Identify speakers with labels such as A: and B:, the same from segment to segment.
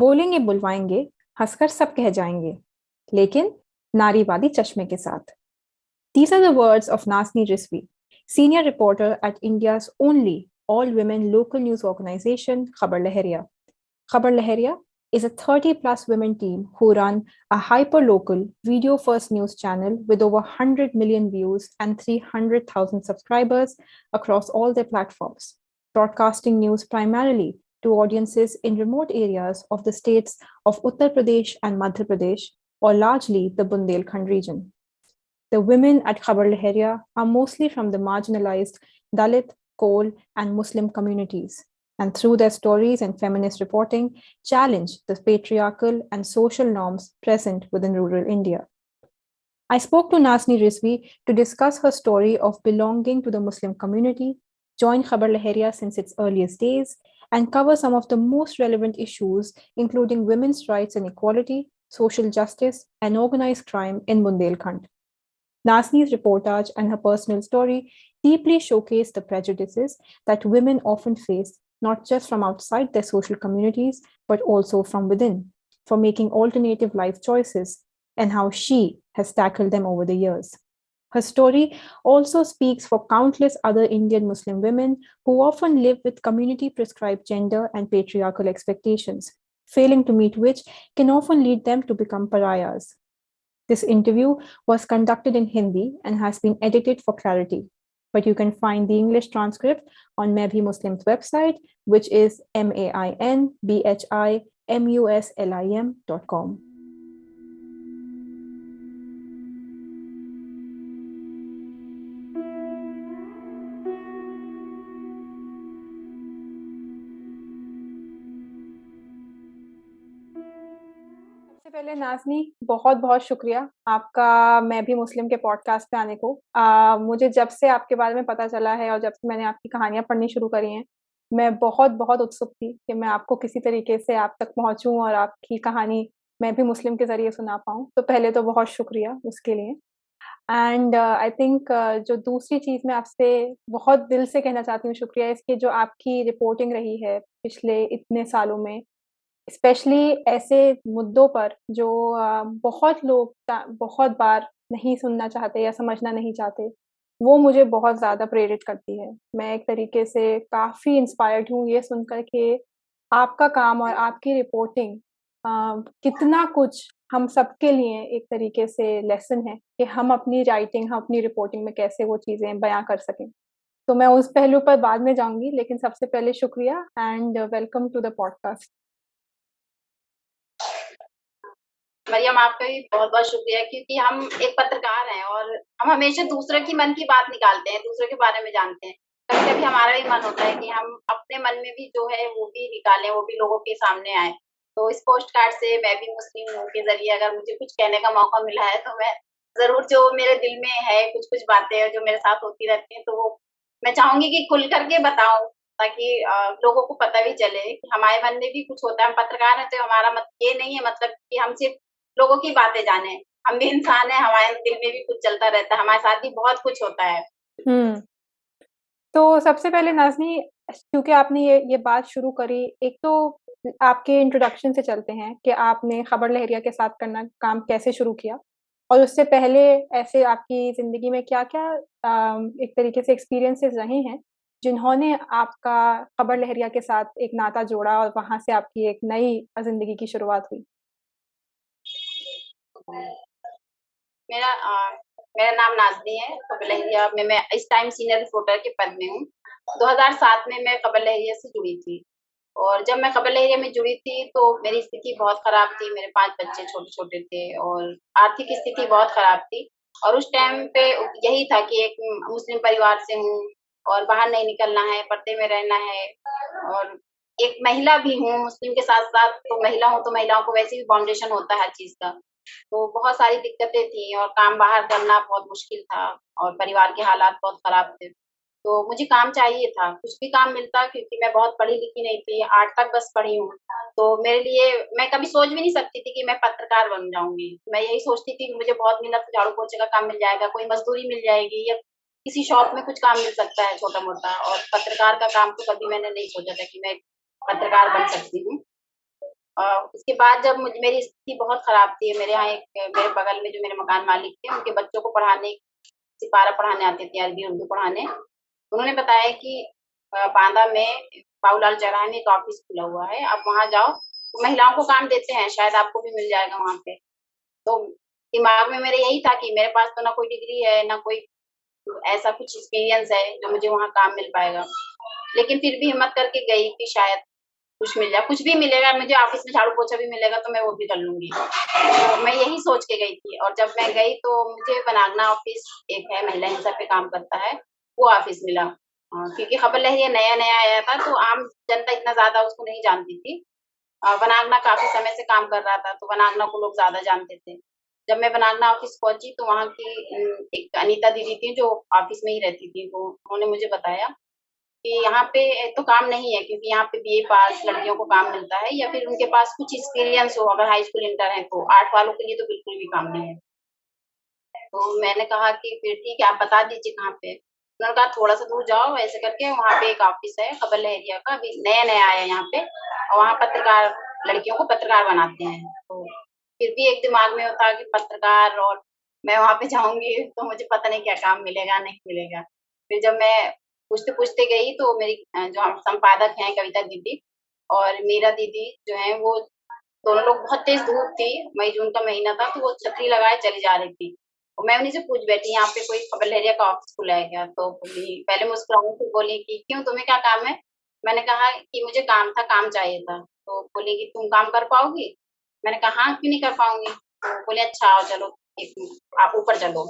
A: बोलेंगे बुलवाएंगे, हंसकर सब कह जाएंगे, लेकिन नारीवादी चश्मे के साथ। These are the words of Nasni Rizvi, senior reporter at India's only all-women local news organization, Khabar Lahariya. Khabar Lahariya is a 30-plus women team who run a hyper-local video-first news channel with over 100 million views and 300,000 subscribers across all their platforms, broadcasting news primarily to audiences in remote areas of the states of Uttar Pradesh and Madhya Pradesh, or largely the Bundelkhand region. The women at Khabar Lahariya are mostly from the marginalized Dalit, Kol, and Muslim communities, and through their stories and feminist reporting, challenge the patriarchal and social norms present within rural India. I spoke to Nasni Rizvi to discuss her story of belonging to the Muslim community, join Khabar Lahariya since its earliest days, and cover some of the most relevant issues, including women's rights and equality, social justice, and organized crime in Bundelkhand. Nasni's reportage and her personal story deeply showcase the prejudices that women often face, not just from outside their social communities, but also from within, for making alternative life choices, and how she has tackled them over the years. Her story also speaks for countless other Indian Muslim women who often live with community prescribed gender and patriarchal expectations, failing to meet which can often lead them to become pariahs. This interview was conducted in Hindi and has been edited for clarity, but you can find the English transcript on Main Muslim's website, which is mainbhimuslim.com. सबसे पहले नाज़नी बहुत बहुत शुक्रिया आपका मैं भी मुस्लिम के podcast पे आने को। मुझे जब से आपके बारे में पता चला है और जब से मैंने आपकी कहानियाँ पढ़नी शुरू करी हैं, मैं बहुत-बहुत उत्सुक थी कि मैं आपको किसी तरीके से आप तक पहुँचूँ और आपकी कहानी मैं भी मुस्लिम के ज़रिए सुना पाऊँ। तो पहले तो बहुत शुक्रिया उसके लिए। एंड आई थिंक जो दूसरी चीज़ मैं आपसे बहुत दिल से कहना चाहती हूँ शुक्रिया इसकी जो आपकी रिपोर्टिंग रही है पिछले इतने सालों में। स्पेशली ऐसे मुद्दों पर जो बहुत लोग बहुत बार नहीं सुनना चाहते या समझना नहीं चाहते, वो मुझे बहुत ज़्यादा प्रेरित करती है। मैं एक तरीके से काफ़ी इंस्पायर्ड हूँ ये सुनकर के आपका काम और आपकी रिपोर्टिंग कितना कुछ हम सबके लिए एक तरीके से लेसन है कि हम अपनी राइटिंग, हम अपनी रिपोर्टिंग में कैसे वो चीज़ें बयाँ कर सकें। तो मैं उस पहलू पर बाद में जाऊँगी, लेकिन सबसे पहले शुक्रिया and welcome to the podcast.
B: Mariam, आपका भी बहुत-बहुत शुक्रिया क्योंकि हम एक पत्रकार हैं और हम हमेशा दूसरे की मन की बात निकालते हैं, दूसरे के बारे में जानते हैं। कभी-कभी हमारा भी मन होता है कि हम अपने मन में भी जो है वो भी निकालें, वो भी लोगों के सामने आए। तो इस पोस्टकार्ड से मैं भी मुस्लिम हूँ के ज़रिए अगर मुझे कुछ कहने का मौका मिला है तो मैं ज़रूर जो मेरे दिल में है कुछ-कुछ बातें जो मेरे साथ होती रहती हैं तो वो मैं चाहूँगी कि खुल कर के बताऊँ ताकि लोगों को पता भी चले कि हमारे मन में भी कुछ होता है। हम पत्रकार हैं तो हमारा मत ये नहीं है मतलब कि हम सिर्फ़ लोगों की बातें जाने। हम भी इंसान हैं, हमारे दिल में भी कुछ चलता रहता है, हमारे साथ भी बहुत कुछ होता है।
A: हुँ। तो सबसे पहले नाज़नी क्योंकि आपने ये बात शुरू करी, एक तो आपके इंट्रोडक्शन से चलते हैं कि आपने खबर लहरिया के साथ करना काम कैसे शुरू किया? और उससे पहले ऐसे आपकी ज़िंदगी में क्या-क्या एक तरीके से एक्सपीरियंसेस रहे हैं, जिन्होंने आपका खबर लहरिया के साथ एक नाता जोड़ा और वहाँ से आपकी एक नई ज़िंदगी की शुरुआत हुई?
B: मेरा मेरा नाम नाज़नी है, खबर लहरिया में मैं इस टाइम सीनियर रिपोर्टर के पद में हूँ। 2007 में मैं खबर लहरिया से जुड़ी थी और जब मैं खबर लहरिया में जुड़ी थी तो मेरी स्थिति बहुत खराब थी, मेरे 5 बच्चे छोटे-छोटे थे और आर्थिक स्थिति बहुत खराब थी और उस टाइम पे यही था कि एक मुस्लिम परिवार से हूँ और बाहर नहीं निकलना है, पर्दे में रहना है और एक महिला भी हूँ, मुस्लिम के साथ-साथ तो महिला हूँ, तो महिलाओं को वैसे भी फाउंडेशन होता है हर चीज़ का। तो बहुत सारी दिक्कतें थी और काम बाहर करना बहुत मुश्किल था और परिवार के हालात बहुत खराब थे। तो मुझे काम चाहिए था, कुछ भी काम मिलता क्योंकि मैं बहुत पढ़ी-लिखी नहीं थी, 8 तक बस पढ़ी हूँ। तो मेरे लिए मैं कभी सोच भी नहीं सकती थी कि मैं पत्रकार बन जाऊँगी। मैं यही सोचती थी कि मुझे बहुत मेहनत से झाड़ू-पोछे का काम मिल जाएगा, कोई मज़दूरी मिल जाएगी या किसी शॉप में कुछ काम मिल सकता है छोटा-मोटा और पत्रकार का काम तो कभी मैंने नहीं सोचा था कि मैं पत्रकार बन सकती हूँ। उसके बाद जब मेरी स्थिति बहुत खराब थी, मेरे यहाँ मेरे बगल में जो मेरे मकान मालिक थे, उनके बच्चों को पढ़ाने, सिपारा पढ़ाने आते थे, अरबी उर्दू पढ़ाने। उन्होंने बताया कि बांदा में बाबूलाल चौराहे में एक ऑफिस खुला हुआ है, आप वहाँ जाओ, महिलाओं को काम देते हैं, शायद आपको भी मिल जाएगा वहाँ पे। तो दिमाग में मेरे यही था कि मेरे पास तो ना कोई डिग्री है, ना कोई ऐसा कुछ एक्सपीरियंस है जो मुझे वहाँ काम मिल पाएगा। लेकिन फिर भी हिम्मत करके गई कि शायद कुछ मिल जाए, कुछ भी मिलेगा, मुझे ऑफिस में झाड़ू पोछा भी मिलेगा तो मैं वो भी कर लूंगी। तो मैं यही सोच के गई थी, और जब मैं गई तो मुझे वनागना ऑफिस, एक है महिला हिंसा पे काम करता है, वो ऑफिस मिला। क्योंकि खबर लहरिया नया नया आया था तो आम जनता इतना ज्यादा उसको नहीं जानती थी। वनागना काफी समय से काम कर रहा था तो वनागना को लोग ज्यादा जानते थे। जब मैं वनागना ऑफिस पहुंची तो वहाँ की एक अनीता दीदी थी जो ऑफिस में ही रहती थी, वो उन्होंने मुझे बताया कि यहाँ पे तो काम नहीं है, क्योंकि यहाँ पे बीए पास लड़कियों को काम मिलता है, या फिर उनके पास कुछ एक्सपीरियंस हो, अगर हाई स्कूल इंटर है तो। आर्ट वालों के लिए तो बिल्कुल भी काम नहीं है। तो मैंने कहा कि फिर ठीक है, आप बता दीजिए कहाँ पे। उन्होंने कहा थोड़ा सा दूर जाओ, ऐसे करके वहाँ पे एक ऑफिस है खबर लहरिया का, अभी नया नया आया यहाँ पे, और वहाँ पत्रकार, लड़कियों को पत्रकार बनाते हैं। तो फिर भी एक दिमाग में होता है कि पत्रकार, और मैं वहाँ पे जाऊंगी तो मुझे पता नहीं क्या काम मिलेगा नहीं मिलेगा। फिर जब मैं पूछते पूछते गई तो मेरी जो हम संपादक हैं कविता दीदी और मीरा दीदी जो है, वो दोनों लोग, बहुत तेज धूप थी, मई जून का महीना था, तो वो छतरी लगाए चली जा रही थी। और मैं उन्हीं से पूछ बैठी, यहाँ पे कोई खबर लहरिया का ऑफिस खुला है क्या? तो बोली, पहले मुस्कुराई फिर बोली कि क्यों, तुम्हें क्या काम है? मैंने कहा कि मुझे काम था, काम चाहिए था। तो बोली कि तुम काम कर पाओगी? मैंने कहा हाँ, क्यों नहीं कर पाऊंगी। तो बोले अच्छा आओ चलो, आप ऊपर चलो।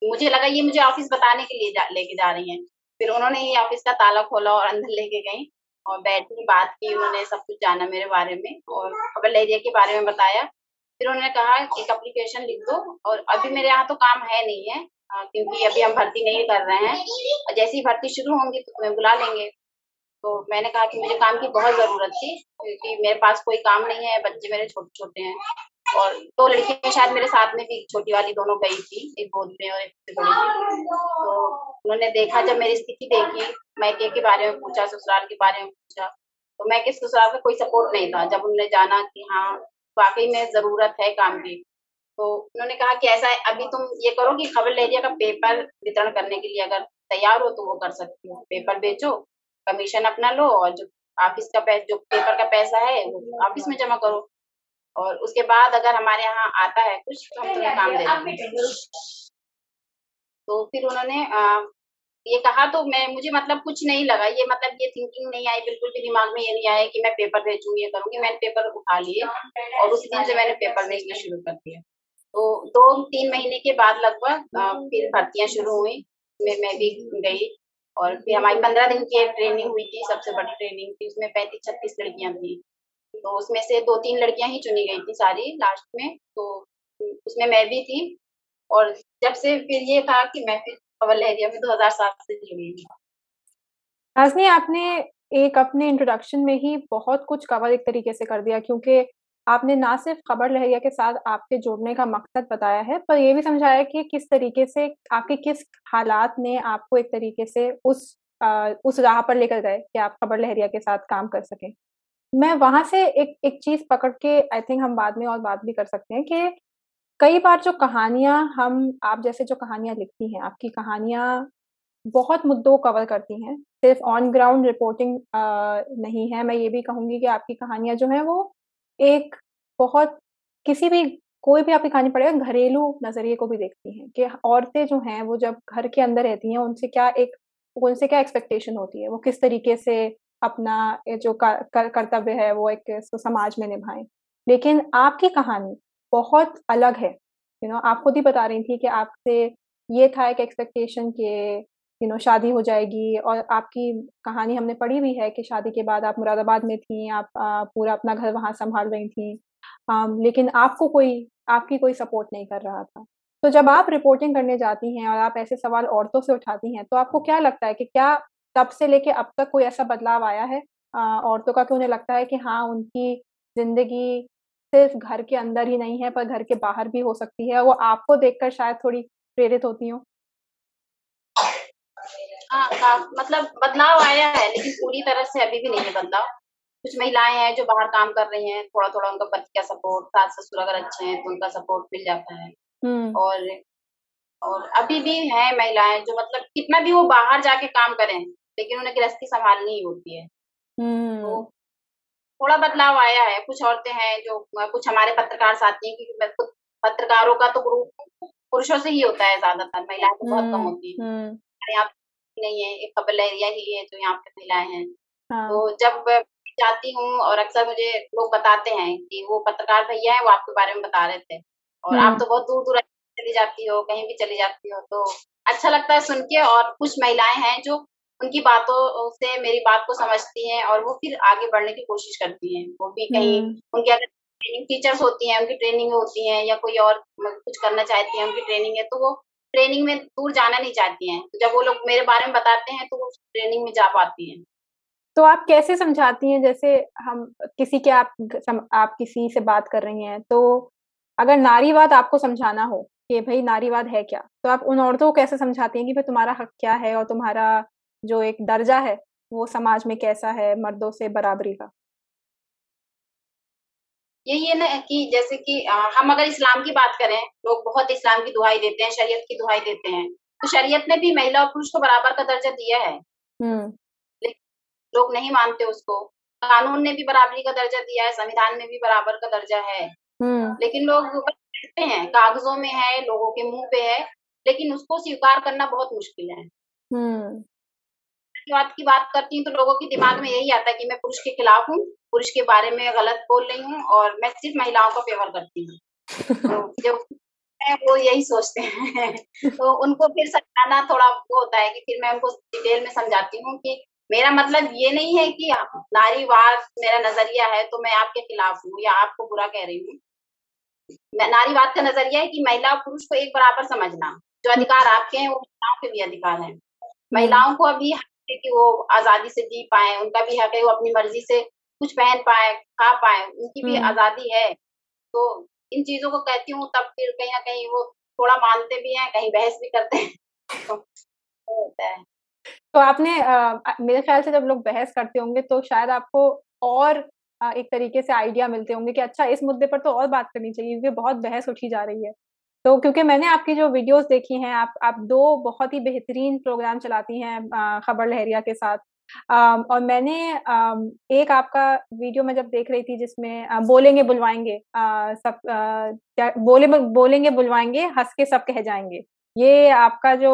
B: मुझे लगा ये मुझे ऑफिस बताने के लिए लेके जा रही हैं। फिर उन्होंने ही ऑफिस का ताला खोला और अंदर लेके गई, और बैठी, बात की, उन्होंने सब कुछ जाना मेरे बारे में और खबर लहरिया के बारे में बताया। फिर उन्होंने कहा एक एप्लीकेशन लिख दो, और अभी मेरे यहाँ तो काम है नहीं है, क्योंकि अभी हम भर्ती नहीं कर रहे हैं, और जैसे ही भर्ती शुरू होंगी तो तुम्हें बुला लेंगे। तो मैंने कहा कि मुझे काम की बहुत ज़रूरत थी, क्योंकि मेरे पास कोई काम नहीं है, बच्चे मेरे छोटे-छोटे हैं, और 2 लड़कियाँ शायद मेरे साथ में भी, छोटी वाली दोनों गई थी, एक गोद में और एक सबसे बड़ी थी। तो उन्होंने देखा, जब मेरी स्थिति देखी, मायके के बारे में पूछा, ससुराल के बारे में पूछा, तो मैं, कि ससुराल का कोई सपोर्ट नहीं था। जब उन्होंने जाना कि हाँ, वाक़ई में ज़रूरत है काम की, तो उन्होंने कहा कि ऐसा है, अभी तुम ये करो कि खबर लहरिया का पेपर वितरण करने के लिए अगर तैयार हो तो वो कर सकती हो। पेपर बेचो, कमीशन अपना लो, और जो ऑफिस का जो पेपर का पैसा है वो ऑफिस में जमा करो, और उसके बाद अगर हमारे यहाँ आता है कुछ तो हम तुम्हें काम दे देंगे। तो फिर उन्होंने ये कहा, तो मैं, मुझे मतलब कुछ नहीं लगा, ये मतलब ये थिंकिंग नहीं आई, बिल्कुल भी दिमाग में ये नहीं आया कि मैं पेपर बेचूंगी, ये करूंगी। मैंने पेपर उठा लिए और उसी दिन से मैंने पेपर बेचना शुरू कर दिया। तो 2-3 महीने के बाद लगभग फिर भर्तियां शुरू हुई, मैं भी गई, और फिर हमारी 15 दिन की ट्रेनिंग हुई थी, सबसे बड़ी ट्रेनिंग थी, उसमें 35-36 लड़कियां थी। तो उसमें से 2-3 लड़कियां ही चुनी गई थी सारी लास्ट में, तो उसमें मैं भी थी। और जब से फिर ये था कि मैं फिर खबर लहरिया में 2007 से जुड़ी हूँ।
A: नाज़नी, आपने एक अपने इंट्रोडक्शन में ही बहुत कुछ कवर एक तरीके से कर दिया, क्योंकि आपने ना सिर्फ़ खबर लहरिया के साथ आपके जुड़ने का मकसद बताया है, पर ये भी समझाया कि किस तरीके से आपके किस हालात ने आपको एक तरीके से उस राह पर लेकर गए कि आप खबर लहरिया के साथ काम कर सकें। मैं वहाँ से एक एक चीज़ पकड़ के आई थिंक हम बाद में और बात भी कर सकते हैं कि कई बार जो कहानियाँ हम आप जैसे जो कहानियाँ लिखती हैं, आपकी कहानियाँ बहुत मुद्दों को कवर करती हैं, सिर्फ़ ऑन ग्राउंड रिपोर्टिंग नहीं है। मैं ये भी कहूँगी कि आपकी कहानियाँ जो हैं वो एक बहुत किसी भी कोई भी आपकी कहानी पढ़ेगा घरेलू नज़रिए को भी देखती हैं कि औरतें जो हैं वो जब घर के अंदर रहती हैं उनसे क्या एक्सपेक्टेशन होती है, वो किस तरीके से अपना ये जो कर्तव्य है वो एक समाज में निभाएँ। लेकिन आपकी कहानी बहुत अलग है, आप खुद ही बता रही थी कि आपसे ये था एक एक्सपेक्टेशन कि शादी हो जाएगी, और आपकी कहानी हमने पढ़ी भी है कि शादी के बाद आप मुरादाबाद में थीं, आप पूरा अपना घर वहाँ सँभाल रही थीं। लेकिन आपकी कोई सपोर्ट नहीं कर रहा था। तो जब आप रिपोर्टिंग करने जाती हैं और आप ऐसे सवाल औरतों से उठाती हैं, तो आपको क्या लगता है कि क्या तब से लेके अब तक कोई ऐसा बदलाव आया है औरतों का, कि उन्हें लगता है कि हाँ, उनकी ज़िंदगी सिर्फ़ घर के अंदर ही नहीं है, पर घर के बाहर भी हो सकती है, वो आपको देखकर शायद थोड़ी प्रेरित होती हों?
B: हाँ, मतलब बदलाव आया है, लेकिन पूरी तरह से अभी भी नहीं है बदलाव। कुछ महिलाएं हैं जो बाहर काम कर रही हैं, थोड़ा-थोड़ा उनका पति का सपोर्ट, सास-ससुर अगर अच्छे हैं तो उनका सपोर्ट मिल जाता है।
A: हुँ,
B: और अभी भी हैं महिलाएं जो मतलब कितना भी वो बाहर जाके काम करें, लेकिन उन्हें गृहस्थी सँभालनी ही होती है। तो
A: हुँ,
B: थोड़ा बदलाव आया है, कुछ औरतें हैं जो कुछ हमारे पत्रकार साथी हैं, क्योंकि मैं खुद पत्रकारों का तो ग्रुप पुरुषों से ही होता है ज़्यादातर, महिलाएँ तो बहुत कम
A: हुँ,
B: होती हैं।
A: हुँ,
B: हमारे यहाँ पे नहीं है, एक कबल एरिया ही है जो यहाँ पे महिलाएँ हैं।
A: हाँ,
B: तो जब मैं जाती हूँ और अक्सर मुझे लोग बताते हैं कि वो पत्रकार भैया हैं, वो आपके बारे में बता रहे थे और आप
A: हुँ,
B: तो बहुत दूर-दूर चली जाती हो, कहीं भी चली जाती हो, तो अच्छा लगता है सुन के। और कुछ महिलाएँ हैं जो उनकी बातों से मेरी बात को समझती हैं और वो फिर आगे बढ़ने की कोशिश करती हैं। वो भी कहीं
A: हुँ।
B: उनकी अगर ट्रेनिंग टीचर्स होती हैं, उनकी ट्रेनिंग होती हैं या कोई और कुछ करना चाहती हैं, उनकी ट्रेनिंग है, तो वो ट्रेनिंग में दूर जाना नहीं चाहती हैं। तो जब वो लोग मेरे बारे में बताते हैं, तो वो उस ट्रेनिंग में जा पाती हैं।
A: तो आप कैसे समझाती हैं जैसे हम किसी के आप किसी से बात कर रही हैं, तो अगर नारीवाद आपको समझाना हो कि भई नारीवाद है क्या? तो आप उन औरतों को कैसे समझाती हैं कि भई तुम्हारा हक क्या है और तुम्हारा जो एक दर्जा है, वो समाज में कैसा है मर्दों से बराबरी का?
B: यही है ना कि जैसे कि हम अगर इस्लाम की बात करें, लोग बहुत इस्लाम की दुहाई देते हैं, शरीयत की दुहाई देते हैं। तो शरीयत ने भी महिला और पुरुष को बराबर का दर्जा दिया है,
A: हुँ,
B: लेकिन लोग नहीं मानते उसको। कानून ने भी बराबरी का दर्जा दिया है, संविधान में भी बराबर का दर्जा है,
A: हुँ,
B: लेकिन लोग बस कहते हैं, कागज़ों में है, लोगों के मुँह पे है, लेकिन उसको स्वीकार करना बहुत मुश्किल है।
A: हुँ,
B: जातिवाद की बात करती हूँ तो लोगों के दिमाग में यही आता है कि मैं पुरुष के खिलाफ हूँ, पुरुष के बारे में गलत बोल रही हूँ और मैं सिर्फ़ महिलाओं का फ़ेवर करती हूँ। तो जो है वो यही सोचते हैं। तो उनको फिर समझाना थोड़ा वो होता है कि फिर मैं उनको डिटेल में समझाती हूँ कि मेरा मतलब ये नहीं है कि नारीवाद मेरा नज़रिया है तो मैं आपके खिलाफ हूँ या आपको बुरा कह रही हूँ। नारीवाद का नज़रिया है कि महिला और पुरुष को एक बराबर समझना। जो
A: हुँ,
B: अधिकार आपके हैं वो महिलाओं के भी अधिकार हैं।
A: हुँ,
B: महिलाओं को अभी हक है कि वो आज़ादी से जी पाएँ, उनका भी हक है वो अपनी मर्ज़ी से कुछ पहन पाएँ, खा पाएँ, उनकी भी
A: हुँ।
B: आज़ादी है। तो इन चीज़ों को कहती हूँ तब फिर कहीं न कहीं वो थोड़ा मानते भी हैं, कहीं बहस भी करते हैं। तो वो होता है।
A: तो आपने मेरे ख़्याल से जब लोग बहस करते होंगे तो शायद आपको और एक तरीके से आइडिया मिलते होंगे कि अच्छा इस मुद्दे पर तो और बात करनी चाहिए क्योंकि बहुत बहस उठी जा रही है। तो क्योंकि मैंने आपकी जो वीडियोज़ देखी हैं, आप 2 बहुत ही बेहतरीन प्रोग्राम चलाती हैं खबर लहरिया के साथ। और मैंने एक आपका वीडियो मैं जब देख रही थी जिसमें बोलेंगे बुलवाएँगे क्या बोलेंगे बुलवाएँगे, हँस के सब कह जाएँगे। ये आपका जो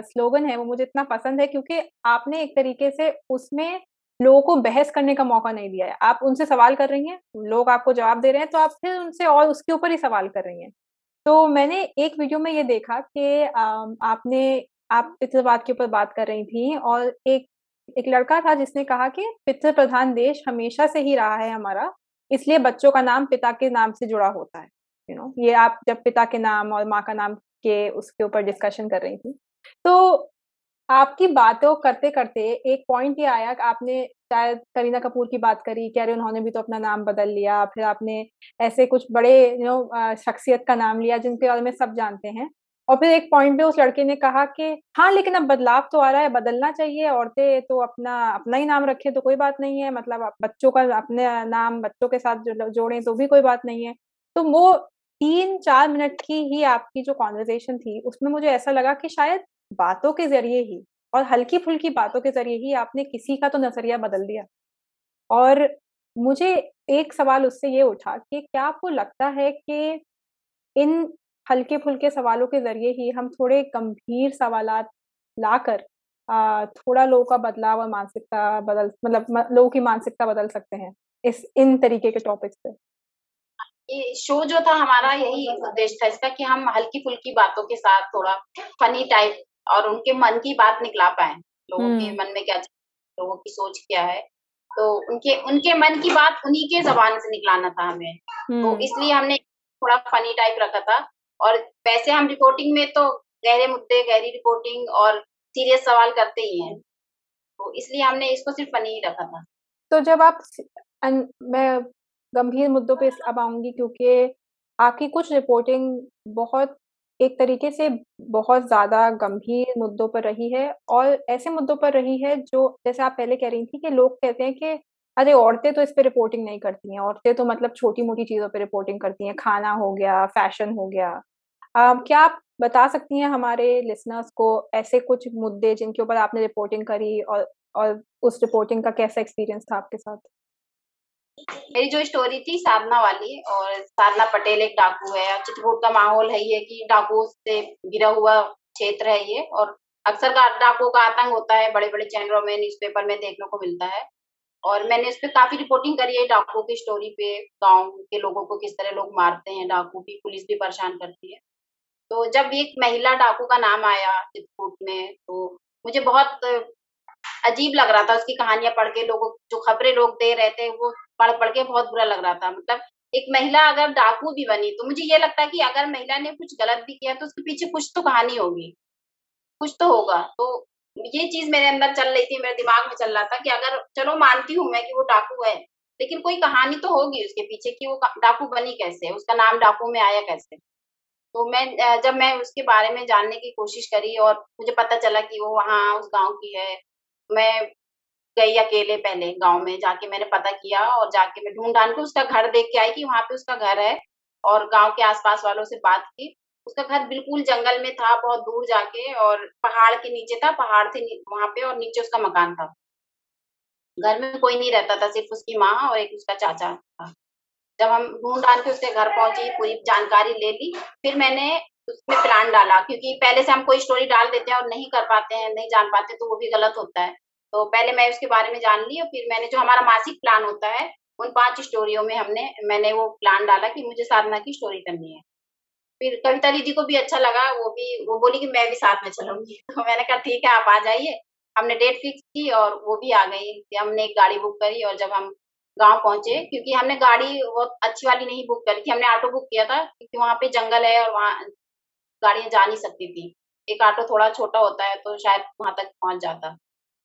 A: स्लोगन है वो मुझे इतना पसंद है क्योंकि आपने एक तरीके से उसमें लोगों को बहस करने का मौका नहीं दिया है। आप उनसे सवाल कर रही हैं, लोग आपको जवाब दे रहे हैं, तो आप फिर उनसे और उसके ऊपर ही सवाल कर रही हैं। तो मैंने एक वीडियो में ये देखा कि आप पितृवाद के ऊपर बात कर रही थीं और एक एक लड़का था जिसने कहा कि पितृ प्रधान देश हमेशा से ही रहा है हमारा, इसलिए बच्चों का नाम पिता के नाम से जुड़ा होता है। ये आप जब पिता के नाम और माँ का नाम के उसके ऊपर डिस्कशन कर रही थी। तो आपकी बातों करते-करते एक पॉइंट ये आया कि आपने शायद करीना कपूर की बात करी कि अरे उन्होंने भी तो अपना नाम बदल लिया, फिर आपने ऐसे कुछ बड़े शख्सियत का नाम लिया जिनके बारे में सब जानते हैं। और फिर एक पॉइंट पे उस लड़के ने कहा कि हाँ, लेकिन अब बदलाव तो आ रहा है, बदलना चाहिए, औरतें तो अपना अपना ही नाम रखें तो कोई बात नहीं है, मतलब बच्चों का अपने नाम बच्चों के साथ जोड़ें तो भी कोई बात नहीं है। तो वो 3-4 मिनट की ही आपकी जो कन्वर्सेशन थी, उसमें मुझे ऐसा लगा कि शायद बातों के ज़रिए ही और हल्की-फुल्की बातों के ज़रिए ही आपने किसी का तो नज़रिया बदल दिया। और मुझे एक सवाल उससे ये उठा कि क्या आपको लगता है कि इन हल्के-फुल्के सवालों के ज़रिए ही हम थोड़े गंभीर सवालात लाकर थोड़ा लोगों का बदलाव और मानसिकता बदल मतलब म लोगों की मानसिकता बदल सकते हैं, इन तरीके के टॉपिक्स पे?
B: ये शो जो था हमारा यही उद्देश्य था इसका कि हम हल्की-फुल्की बातों के साथ थोड़ा फनी टाइप और उनके मन की बात निकला पाएँ। लोगों के
A: हुँ,
B: मन में क्या चल लोगों की सोच क्या है, तो उनके उनके मन की बात उन्हीं के ज़बान से निकलाना था हमें। तो
A: हुँ।
B: इसलिए हमने थोड़ा फनी टाइप रखा था और वैसे हम रिपोर्टिंग में तो गहरे मुद्दे, गहरी रिपोर्टिंग और सीरियस सवाल करते ही हैं। तो इसलिए हमने इसको सिर्फ़ फनी ही रखा था।
A: तो जब आप मैं गंभीर मुद्दों पे अब आऊँगी क्योंकि आपकी कुछ रिपोर्टिंग बहुत एक तरीके से बहुत ज़्यादा गंभीर मुद्दों पर रही है और ऐसे मुद्दों पर रही है जो जैसे आप पहले कह रही थी कि लोग कहते हैं कि अरे औरतें तो इस पे रिपोर्टिंग नहीं करती हैं, औरतें तो मतलब छोटी-मोटी चीज़ों पे रिपोर्टिंग करती हैं, खाना हो गया, फैशन हो गया। क्या आप बता सकती हैं हमारे लिसनर्स को ऐसे कुछ मुद्दे जिनके ऊपर आपने रिपोर्टिंग करी और उस रिपोर्टिंग का कैसा एक्सपीरियंस था आपके साथ?
B: मेरी जो स्टोरी थी साधना वाली, और साधना पटेल एक डाकू है, और चित्रकूट का माहौल है ये कि डाकुओं से घिरा हुआ क्षेत्र है ये, और अक्सर का डाकुओं का आतंक होता है, बड़े-बड़े चैनलों में, न्यूज़पेपर में देखने को मिलता है। और मैंने इस पे काफ़ी रिपोर्टिंग करी है डाकुओं की स्टोरी पे, गाँव के लोगों को किस तरह लोग मारते हैं, डाकू भी, पुलिस भी परेशान करती है। तो जब एक महिला डाकू का नाम आया चित्रकूट में, तो मुझे बहुत अजीब लग रहा था उसकी कहानियाँ पढ़ के, लोगों जो खबरें लोग दे रहे थे वो पढ़-पढ़ के बहुत बुरा लग रहा था। मतलब एक महिला अगर डाकू भी बनी, तो मुझे ये लगता है कि अगर महिला ने कुछ गलत भी किया तो उसके पीछे कुछ तो कहानी होगी, कुछ तो होगा। तो ये चीज़ मेरे अंदर चल रही थी, मेरे दिमाग में चल रहा था कि अगर चलो मानती हूँ मैं कि वो डाकू है, लेकिन कोई कहानी तो होगी उसके पीछे कि वो डाकू बनी कैसे? उसका नाम डाकू में आया कैसे? तो जब मैं उसके बारे में जानने की कोशिश करी और मुझे पता चला कि वो वहाँ उस गाँव की है, मैं गई अकेले पहले गाँव में, जाके मैंने पता किया और जाके मैं ढूँढ-ढाँड के उसका घर देख के आई कि वहाँ पे उसका घर है, और गाँव के आस-पास वालों से बात की। उसका घर बिल्कुल जंगल में था, बहुत दूर जाके, और पहाड़ के नीचे था, पहाड़ थे नी वहाँ पे, और नीचे उसका मकान था। घर में कोई नहीं रहता था, सिर्फ़ उसकी माँ और एक उसका चाचा था। जब हम ढूँढ-ढाँड के उसके घर पहुँची, पूरी जानकारी ले ली, फिर मैंने उसमें प्लान डाला, क्योंकि पहले से हम कोई स्टोरी डाल देते हैं और नहीं कर पाते हैं, नहीं जान पाते, तो वो भी गलत होता है। तो पहले मैं उसके बारे में जान ली, और फिर मैंने जो हमारा मासिक प्लान होता है, उन 5 स्टोरियों में मैंने वो प्लान डाला कि मुझे साधना की स्टोरी करनी है। फिर कविता दीदी को भी अच्छा लगा, वो बोली कि मैं भी साथ में चलूँगी। तो मैंने कहा ठीक है, आप आ जाइए। हमने डेट फिक्स की और वो भी आ गई। फिर हमने एक गाड़ी बुक करी, और जब हम गाँव पहुँचे, क्योंकि हमने गाड़ी बहुत अच्छी वाली नहीं बुक करी थी, हमने ऑटो बुक किया था, क्योंकि वहाँ पे जंगल है और वहाँ गाड़ियाँ जा नहीं सकती थी। एक ऑटो थोड़ा छोटा होता है, तो शायद वहाँ तक पहुँच जाता।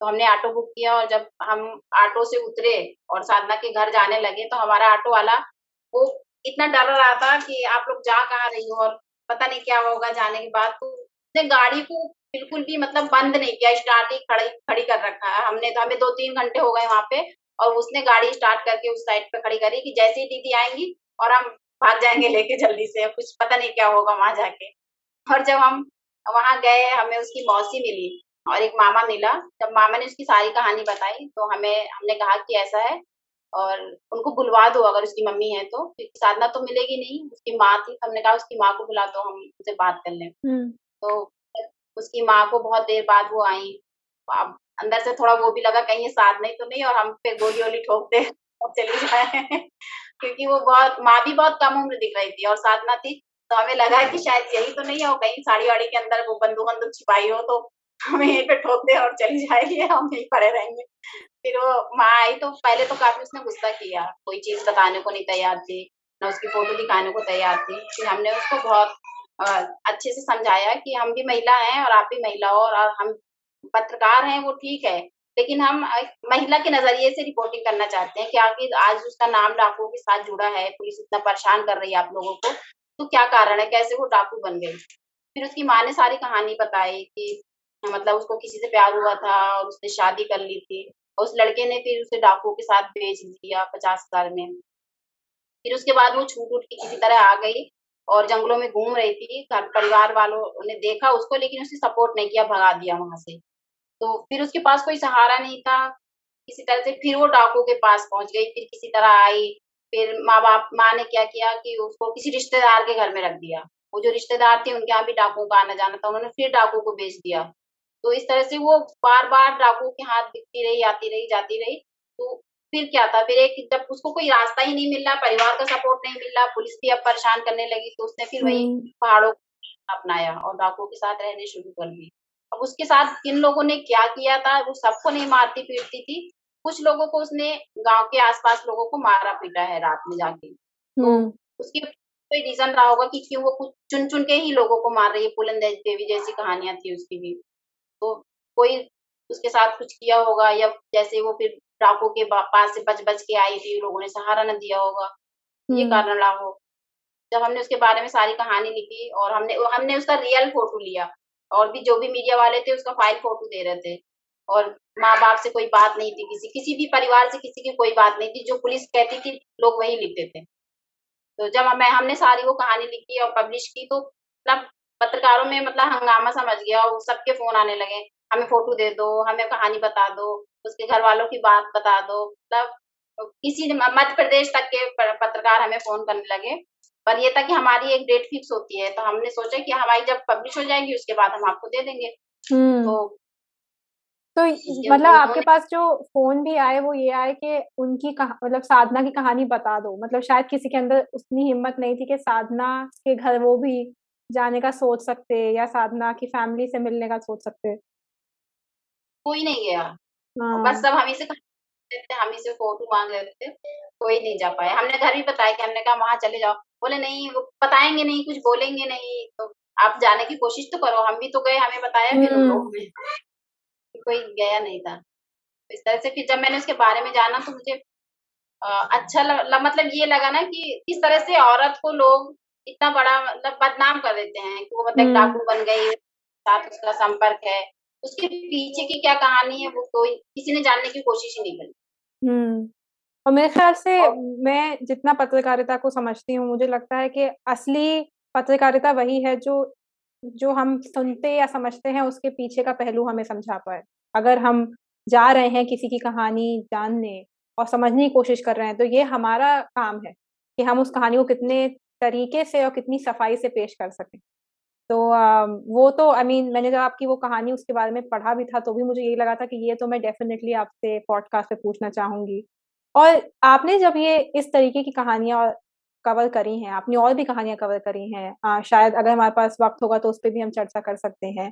B: तो हमने ऑटो बुक किया, और जब हम ऑटो से उतरे और साधना के घर जाने लगे, तो हमारा ऑटो वाला वो इतना डर रहा था कि आप लोग जा कहाँ रही हो, और पता नहीं क्या होगा जाने के बाद। तो उसने गाड़ी को बिल्कुल भी मतलब बंद नहीं किया, स्टार्ट ही खड़ी खड़ी कर रखा है। हमें 2-3 घंटे हो गए वहाँ पे, और उसने गाड़ी स्टार्ट करके उस साइड पे खड़ी करी कि जैसे ही दीदी आएँगी और हम भाग जाएँगे लेके जल्दी से, कुछ पता नहीं क्या होगा वहाँ जाके। और जब हम वहाँ गए, हमें उसकी मौसी मिली और एक मामा मिला। जब मामा ने उसकी सारी कहानी बताई, तो हमने कहा कि ऐसा है, और उनको बुलवा दो अगर उसकी मम्मी है तो, क्योंकि साधना तो मिलेगी नहीं, उसकी माँ थी। तो हमने कहा उसकी माँ को बुला दो, हम उनसे बात कर लें।
A: हुँ।
B: तो उसकी माँ को बहुत देर बाद वो आई। अब अंदर से थोड़ा वो भी लगा कहीं ये साधना ही तो नहीं और हम पे गोली-वोली ठोक दे और चली जाए। क्योंकि वो बहुत माँ भी बहुत कम उम्र दिख रही थी और साधना थी, तो हमें लगा कि शायद यही तो नहीं है, वो कहीं साड़ी-वाड़ी के अंदर वो बंदूक-वंदूक छिपाई हो, तो हमें यहीं पे ठोक दे और चली जाएगी, हम यहीं पड़े रहेंगे। फिर वो माँ आई तो पहले तो काफ़ी उसने गुस्सा किया, कोई चीज़ बताने को नहीं तैयार थी, ना उसकी फ़ोटो दिखाने को तैयार थी। फिर हमने उसको बहुत अ, अच्छे से समझाया कि हम भी महिला हैं और आप भी महिला हो, और हम पत्रकार हैं वो ठीक है, लेकिन हम महिला के नज़रिए से रिपोर्टिंग करना चाहते हैं कि आखिर आज उसका नाम डाकुओं के साथ जुड़ा है, पुलिस इतना परेशान कर रही है आप लोगों को, तो क्या कारण है, कैसे वो डाकू बन गई? फिर उसकी माँ ने सारी कहानी बताई कि मतलब उसको किसी से प्यार हुआ था और उसने शादी कर ली थी, और उस लड़के ने फिर उसे डाकुओं के साथ बेच दिया 50,000 में। फिर उसके बाद वो छूट-वूट के किसी तरह आ गई और जंगलों में घूम रही थी। घर परिवार वालों ने देखा उसको, लेकिन उसे सपोर्ट नहीं किया, भगा दिया वहाँ से। तो फिर उसके पास कोई सहारा नहीं था, किसी तरह से फिर वो डाकुओं के पास पहुँच गई, फिर किसी तरह आई। फिर माँ ने क्या किया कि उसको किसी रिश्तेदार के घर में रख दिया। वो जो रिश्तेदार थे उनके यहाँ भी डाकुओं का आना-जाना था, उन्होंने फिर डाकुओं को बेच दिया। तो इस तरह से वो बार-बार डाकुओं के हाथ दिखती रही, आती रही, जाती रही। तो फिर क्या था, फिर एक जब उसको कोई रास्ता ही नहीं मिल रहा, परिवार का सपोर्ट नहीं मिल रहा, पुलिस भी अब परेशान करने लगी, तो उसने फिर वहीं
A: हुँ।
B: पहाड़ों को अपनाया और डाकुओं के साथ रहने शुरू कर दी। अब उसके साथ किन लोगों ने क्या किया था, वो सबको नहीं मारती-पीटती थी। कुछ लोगों को उसने गाँव के आस-पास लोगों को मारा-पीटा है रात में जाके। तो
A: हुँ।
B: उसकी कोई रीज़न रहा होगा कि क्यों वो कुछ चुन-चुन के ही लोगों को मार रही है, पुलन देवी जैसी कहानियाँ थी उसकी भी। तो कोई उसके साथ कुछ किया होगा, या जैसे वो फिर डाकुओं के पास से बच-बच के आई थी, लोगों ने सहारा ना दिया होगा, ये
A: हुँ।
B: कारण रहा हो। जब हमने उसके बारे में सारी कहानी लिखी और हमने हमने उसका रियल फ़ोटो लिया, और भी जो भी मीडिया वाले थे उसका फ़ाइल फ़ोटो दे रहे थे। और माँ-बाप से कोई बात नहीं थी, किसी भी परिवार से किसी की कोई बात नहीं थी, जो पुलिस कहती थी लोग वही लिखते थे। तो जब हमने सारी वो कहानी लिखी और पब्लिश की तो मतलब पत्रकारों में मतलब हंगामा सा मच गया और सबके फ़ोन आने लगे, हमें फ़ोटो दे दो, हमें कहानी बता दो, उसके घरवालों की बात बता दो। मतलब किसी न मध्य प्रदेश तक के पत्रकार हमें फ़ोन करने लगे। पर ये था कि हमारी एक डेट फिक्स होती है, तो हमने सोचा कि हमारी जब पब्लिश हो जाएगी उसके बाद हम आपको दे देंगे।
A: हम्म।
B: तो
A: तो
B: इसलिए
A: मतलब आपके
B: उन्होंने
A: पास जो फोन भी आए वो ये आए कि उनकी मतलब साधना की कहानी बता दो, मतलब शायद किसी के अंदर उतनी हिम्मत नहीं थी कि साधना के घर वो भी जाने का सोच सकते या साधना की फैमिली से मिलने का सोच सकते।
B: कोई नहीं गया और बस
A: हाँ।
B: सब हम ही से फ़ोटो माँग रहे थे, कोई नहीं जा पाया। हमने घर भी बताया कि हमने कहा वहाँ चले जाओ, बोले नहीं वो बताएँगे नहीं, कुछ बोलेंगे नहीं, तो आप जाने की कोशिश तो करो। हम भी तो गए, हमें बताया फिर उन
A: हम्म।
B: लोगों ने, कोई गया नहीं था। तो इस तरह से फिर जब मैंने उसके बारे में जाना तो मुझे अच्छा मतलब ये लगा ना कि किस तरह से औरत को लोग इतना बड़ा मतलब बदनाम कर देते हैं कि वो मतलब
A: हम्म।
B: डाकू बन गई, साथ उसका संपर्क है। उसके पीछे की क्या कहानी है वो कोई किसी ने जानने की कोशिश ही नहीं करी।
A: हम्म। और मेरे ख्याल से
B: और
A: मैं जितना पत्रकारिता को समझती हूँ मुझे लगता है कि असली पत्रकारिता वही है जो जो हम सुनते या समझते हैं उसके पीछे का पहलू हमें समझा पाए। अगर हम जा रहे हैं किसी की कहानी जानने और समझने की कोशिश कर रहे हैं तो ये हमारा काम है कि हम उस कहानी को कितने तरीके से और कितनी सफाई से पेश कर सकें। तो वो तो आई मीन मैंने जब आपकी वो कहानी उसके बारे में पढ़ा भी था तो भी मुझे यही लगा था कि ये तो मैं डेफिनेटली आपसे पॉडकास्ट पे पूछना चाहूंगी। और आपने जब ये इस तरीके की कहानियां कवर करी हैं, आपने और भी कहानियां कवर करी हैं, शायद अगर हमारे पास वक्त होगा तो उस पर भी हम चर्चा कर सकते हैं।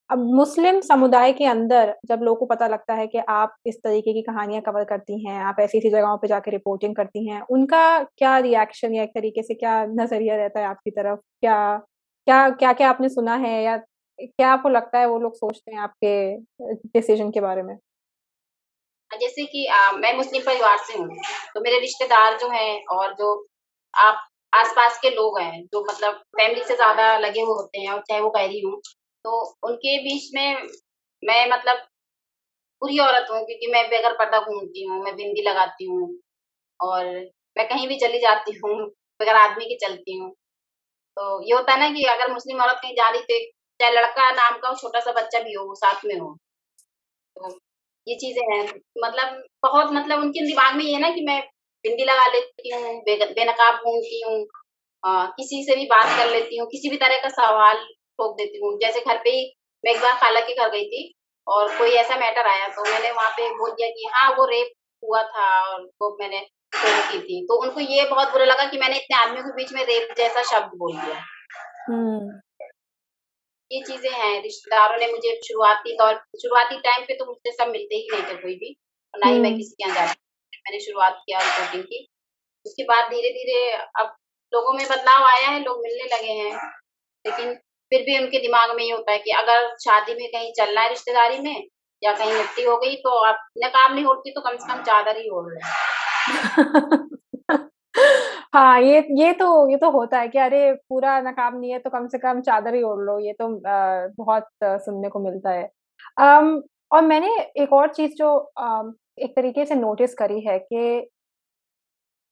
A: अब मुस्लिम समुदाय के अंदर जब लोगों को पता लगता है कि आप इस तरीके की कहानियां कवर करती हैं, आप ऐसी-ऐसी जगहों पे जाके रिपोर्टिंग करती हैं, उनका क्या रिएक्शन या एक तरीके से क्या नज़रिया रहता है आपकी तरफ? क्या-क्या आपने सुना है या क्या आपको लगता है वो लोग सोचते हैं आपके डिसीजन के बारे में?
B: जैसे कि मैं मुस्लिम परिवार से हूँ, तो मेरे रिश्तेदार जो हैं और जो आप आस-पास के लोग हैं, जो मतलब फैमिली से ज़्यादा लगे हुए होते हैं और चाहे वो बहरी हों, तो उनके बीच में मैं मतलब बुरी औरत हूँ क्योंकि मैं बगैर पर्दा घूमती हूँ, मैं बिंदी लगाती हूँ और मैं कहीं भी चली जाती हूँ, बगैर आदमी के चलती हूँ। तो ये होता है ना कि अगर मुस्लिम औरत कहीं जा रही थी, चाहे लड़का नाम का हो, छोटा-सा बच्चा भी हो, वो साथ में हो। तो ये चीज़ें हैं, मतलब बहुत मतलब उनके दिमाग में ये है ना कि मैं बिंदी लगा लेती हूँ, बेनकाब घूमती हूँ, किसी से भी बात कर लेती हूँ, किसी भी तरह का सवाल ठोक देती हूँ। जैसे घर पे ही मैं एक बार खाला के घर गई थी और कोई ऐसा मैटर आया तो मैंने वहाँ पे बोल दिया कि हाँ, वो रेप हुआ था और वो मैंने चोरी की थी। तो उनको ये बहुत बुरा लगा कि मैंने इतने आदमियों के बीच में रेप जैसा शब्द बोल दिया।
A: हुँ।
B: ये चीज़ें हैं, रिश्तेदारों ने मुझे शुरुआती टाइम पे तो मुझसे सब मिलते ही नहीं थे कोई भी और ना ही मैं
A: हुँ।
B: किसी के यहाँ जाती। मैंने शुरुआत किया रिपोर्टिंग की, उसके बाद धीरे-धीरे अब लोगों में बदलाव आया है, लोग मिलने लगे हैं, लेकिन फिर भी उनके दिमाग में ये होता है कि अगर शादी में कहीं चलना है रिश्तेदारी में या कहीं मिट्टी हो गई तो आप नकाब नहीं ओढ़ती तो कम से कम चादर ही ओढ़ लें।
A: हाँ, ये तो होता है कि अरे पूरा नकाब नहीं है तो कम से कम चादर ही ओढ़ लो, ये तो बहुत सुनने को मिलता है। अम, और मैंने एक और चीज़ जो एक तरीके से नोटिस करी है कि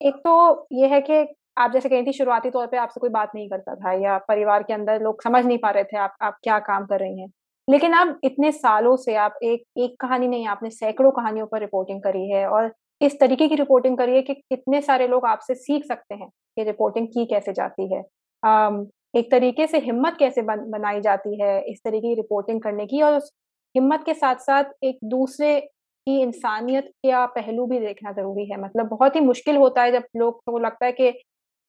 A: एक तो ये है कि आप जैसे कही थी शुरुआती तौर पे आपसे कोई बात नहीं करता था या परिवार के अंदर लोग समझ नहीं पा रहे थे आप क्या काम कर रही हैं। लेकिन अब इतने सालों से आप एक एक कहानी नहीं आपने सैकड़ों कहानियों पर रिपोर्टिंग करी है और इस तरीके की रिपोर्टिंग करी है कि कितने सारे लोग आपसे सीख सकते हैं कि रिपोर्टिंग की कैसे जाती है। एक तरीके से हिम्मत कैसे बनाई जाती है इस तरीके की रिपोर्टिंग करने की और उस हिम्मत के साथ-साथ एक दूसरे कि इंसानियत का पहलू भी देखना ज़रूरी है। मतलब बहुत ही मुश्किल होता है जब लोग को लगता है कि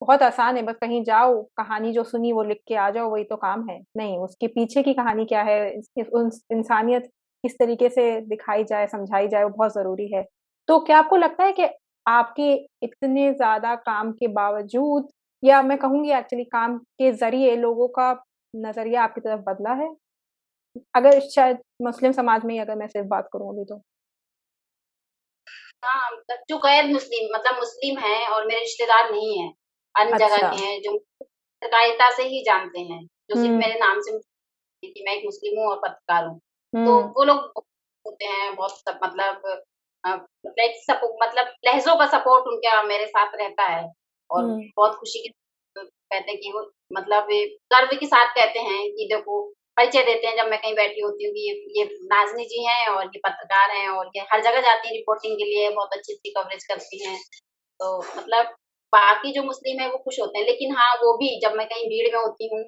A: बहुत आसान है, बस कहीं जाओ, कहानी जो सुनी वो लिख के आ जाओ, वही तो काम है। नहीं, उसके पीछे की कहानी क्या है, इस उस इंसानियत किस तरीके से दिखाई जाए, समझाई जाए, वो बहुत ज़रूरी है। तो क्या आपको लगता है कि आपके इतने ज़्यादा काम के बावजूद या मैं कहूँगी एक्चुअली काम के ज़रिए लोगों का नज़रिया आपकी तरफ बदला है? अगर शायद मुस्लिम समाज में ही अगर मैं सिर्फ़ बात करूँ अभी तो?
B: हाँ, मतलब जो गैर मुस्लिम मतलब मुस्लिम हैं और मेरे रिश्तेदार नहीं हैं, अन्य जगह
A: अच्छा।
B: के हैं, जो पत्रकारिता से ही जानते हैं, जो सिर्फ़
A: हुँ।
B: मेरे नाम से कि मैं एक मुस्लिम हूँ और पत्रकार हूँ। तो
A: हुँ,
B: वो लोग होते हैं बहुत सब मतलब लाइक मतलब लहज़ों का सपोर्ट उनका मेरे साथ रहता है और
A: हुँ,
B: बहुत खुशी के कहते हैं कि वो मतलब ये गर्व के साथ कहते हैं कि देखो परिचय देते हैं जब मैं कहीं बैठी होती हूँ कि ये नाज़नी जी हैं और ये पत्रकार हैं और ये हर जगह जाती हैं रिपोर्टिंग के लिए, बहुत अच्छी-अच्छी कवरेज करती हैं। तो मतलब बाकी जो मुस्लिम हैं वो खुश होते हैं, लेकिन हाँ, वो भी जब मैं कहीं भीड़ में होती हूँ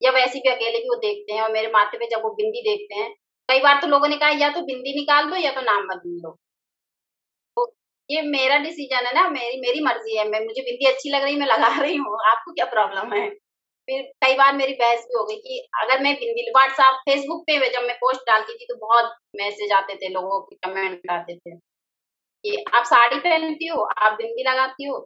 B: या वैसे भी अकेले भी वो देखते हैं और मेरे माथे पे जब वो बिंदी देखते हैं, कई बार तो लोगों ने कहा या तो बिंदी निकाल दो या तो नाम बदल दो। तो ये मेरा डिसीजन है ना, मेरी मेरी मर्ज़ी है, मैं मुझे बिंदी अच्छी लग रही है, मैं लगा रही हूँ, आपको क्या प्रॉब्लम है? फिर कई बार मेरी बहस भी हो गई कि अगर मैं बिंदी व्हाट्सएप, फेसबुक पे जब मैं पोस्ट डालती थी तो बहुत मैसेज आते थे, लोगों के कमेंट आते थे कि आप साड़ी पहनती हो, आप बिंदी लगाती हो,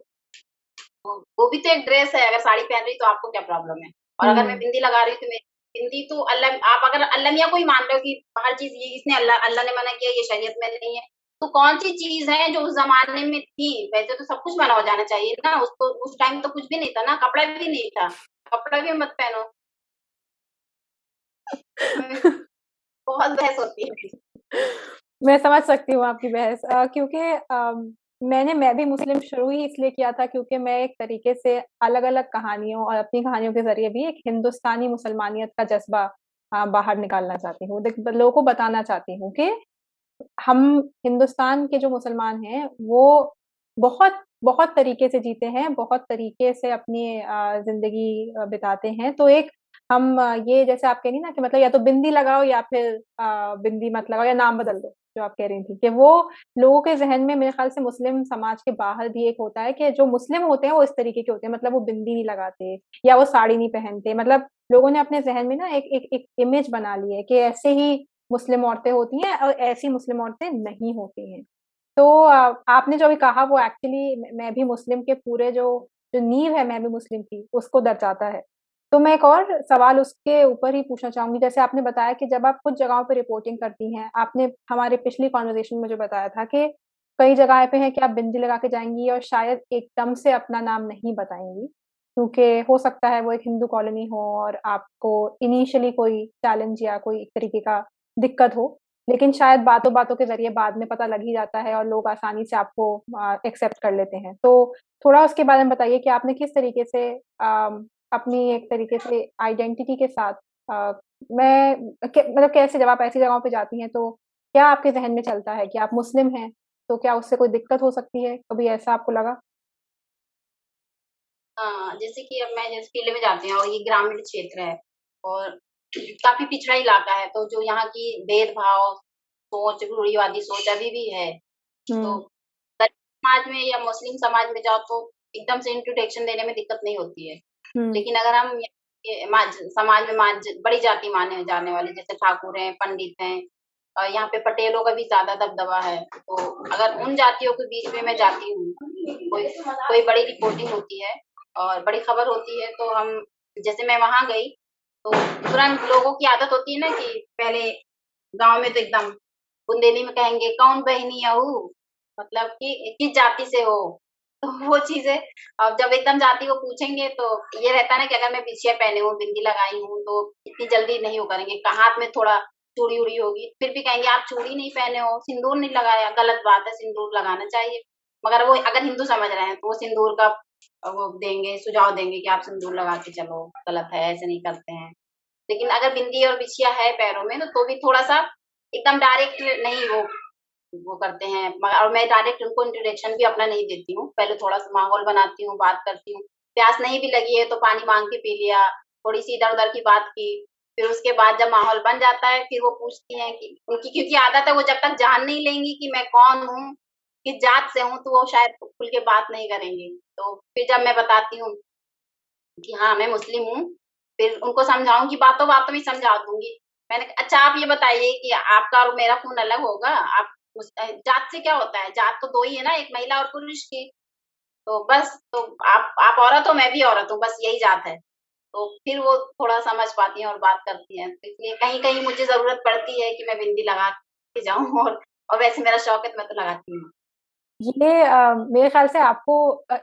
B: वो भी तो एक ड्रेस है, अगर साड़ी पहन रही हो तो आपको क्या प्रॉब्लम है? और अगर मैं
A: हुँ,
B: बिंदी लगा रही हूँ तो मेरी बिंदी तो अल्लाह आप अगर अल्लाह को ही मान रहे हो कि हर चीज़ ये इसने अल्लाह अल्लाह ने मना किया, ये शरीयत में नहीं है, तो कौन-सी चीज़ है जो उस ज़माने में थी? वैसे तो सब कुछ मना हो जाना चाहिए ना, उसको उस टाइम तो कुछ भी नहीं था ना, कपड़ा भी नहीं था, कपड़ा भी मत पहनो। हमें बहुत बहस होती है मेरी।
A: मैं समझ सकती हूँ आपकी बहस क्योंकि मैं भी मुस्लिम शुरू ही इसलिए किया था क्योंकि मैं एक तरीके से अलग-अलग कहानियों और अपनी कहानियों के ज़रिए भी एक हिंदुस्तानी मुसलमानियत का जज़्बा बाहर निकालना चाहती हूँ। लोगों को बताना चाहती हूँ कि हम हिंदुस्तान के जो मुसलमान हैं, वो बहुत बहुत तरीके से जीते हैं, बहुत तरीके से अपनी ज़िंदगी बिताते हैं। तो एक हम ये जैसे आप कह रही ना कि मतलब या तो बिंदी लगाओ या फिर बिंदी मत लगाओ या नाम बदल दो, जो आप कह रही थी कि वो लोगों के ज़हन में मेरे ख़्याल से मुस्लिम समाज के बाहर भी एक होता है कि जो मुस्लिम होते हैं, वो इस तरीके के होते हैं, मतलब वो बिंदी नहीं लगाते या वो साड़ी नहीं पहनते। मतलब लोगों ने अपने ज़हन में ना एक इमेज बना ली है कि ऐसे ही मुस्लिम औरतें होती हैं और ऐसी मुस्लिम औरतें नहीं होती हैं। तो आपने जो अभी कहा वो एक्चुअली मैं भी मुस्लिम के पूरे जो जो नींव है मैं भी मुस्लिम की, उसको दर्शाता है। तो मैं एक और सवाल उसके ऊपर ही पूछना चाहूँगी, जैसे आपने बताया कि जब आप कुछ जगहों पे रिपोर्टिंग करती हैं, आपने हमारे पिछली कन्वर्सेशन में जो बताया था कि कई जगह पे है कि आप बिंदी लगा के जाएँगी और शायद एकदम से अपना नाम नहीं बताएँगी, क्योंकि हो सकता है वो एक हिंदू कॉलोनी हो और आपको इनिशियली कोई चैलेंज या कोई एक तरीके का दिक्कत हो। लेकिन शायद बातों-बातों के ज़रिए बाद में पता लग ही जाता है और लोग आसानी से आपको एक्सेप्ट कर लेते हैं। तो थोड़ा उसके बारे में बताइए कि आपने किस तरीके से अपनी एक तरीके से आइडेंटिटी के साथ अ, मैं मतलब कैसे जब आप ऐसी जगहों पे जाती हैं तो क्या आपके ज़हन में चलता है कि आप मुस्लिम हैं, तो क्या उससे कोई दिक्कत हो सकती है? कभी ऐसा आपको लगा?
B: हाँ, जैसे कि अब मैं जिस फ़ील्ड में जाती हूँ और ये ग्रामीण क्षेत्र है और काफ़ी पिछड़ा इलाका है, तो जो यहाँ की भेदभाव, सोच, रूढ़िवादी सोच अभी भी है। तो
A: हुँ,
B: दलित समाज में या मुस्लिम समाज में जाओ तो एकदम से इंट्रोडक्शन देने में दिक्कत नहीं होती है।
A: हुँ,
B: लेकिन अगर हम ये समाज में बड़ी जाति माने जाने वाले जैसे ठाकुर हैं, पंडित हैं यहाँ पे पटेलों का भी ज़्यादा दबदबा है। तो अगर उन जातियों के बीच में मैं जाती हूँ, कोई कोई बड़ी रिपोर्टिंग होती है और बड़ी खबर होती है तो हम जैसे मैं वहाँ गई, तो तुरंत लोगों की आदत होती है ना कि पहले गाँव में तो एकदम बुंदेली में कहेंगे कौन बहनी आहू? मतलब कि किस जाति से हो? तो वो चीज़ें अब जब एकदम जाति वो पूछेंगे तो ये रहता है ना कि अगर मैं बिछिया पहनी हूँ, बिंदी लगाई हूँ तो इतनी जल्दी नहीं वो करेंगे। हाथ में थोड़ा चूड़ी-वूड़ी होगी, फिर भी कहेंगे आप चूड़ी नहीं पहने हो, सिंदूर नहीं लगाया, गलत बात है सिंदूर लगाना चाहिए। मगर वो अगर हिंदू समझ रहे हैं तो वो सिंदूर का वो देंगे, सुझाव देंगे कि आप सिंदूर लगा के चलो, गलत है, ऐसे नहीं करते हैं। लेकिन अगर बिंदी और बिछिया है पैरों में तो भी थोड़ा-सा एकदम डायरेक्ट नहीं वो करते हैं और मैं डायरेक्ट उनको इंट्रोडक्शन भी अपना नहीं देती हूँ। पहले थोड़ा-सा माहौल बनाती हूँ, बात करती हूँ। प्यास नहीं भी लगी है तो पानी माँग के पी लिया, थोड़ी-सी इधर-उधर की बात की। फिर उसके बाद जब माहौल बन जाता है, फिर वो पूछती हैं कि उनकी क्योंकि आदत है वो जब तक जान नहीं लेंगी कि मैं कौन हूँ, किस जात से हूँ, तो वो शायद खुल के बात नहीं करेंगी। तो फिर जब मैं बताती हूँ कि हाँ, मैं मुस्लिम हूँ, फिर उनको समझाऊँगी, बातों-बातों में समझा दूँगी। मैंने कहा अच्छा आप ये बताइए कि आपका और मेरा खून अलग होगा? आप जात से क्या होता है? जात तो 2 ही है ना, एक महिला और पुरुष की। तो बस तो आप औरत हो, मैं भी औरत हूँ, बस यही जात है। तो फिर वो थोड़ा समझ पाती हैं और बात करती हैं। तो इसलिए कहीं-कहीं मुझे ज़रूरत पड़ती है कि मैं बिंदी लगा के जाऊँ और वैसे मेरा शौक है तो मैं तो लगाती हूँ।
A: ये मेरे ख़्याल से आपको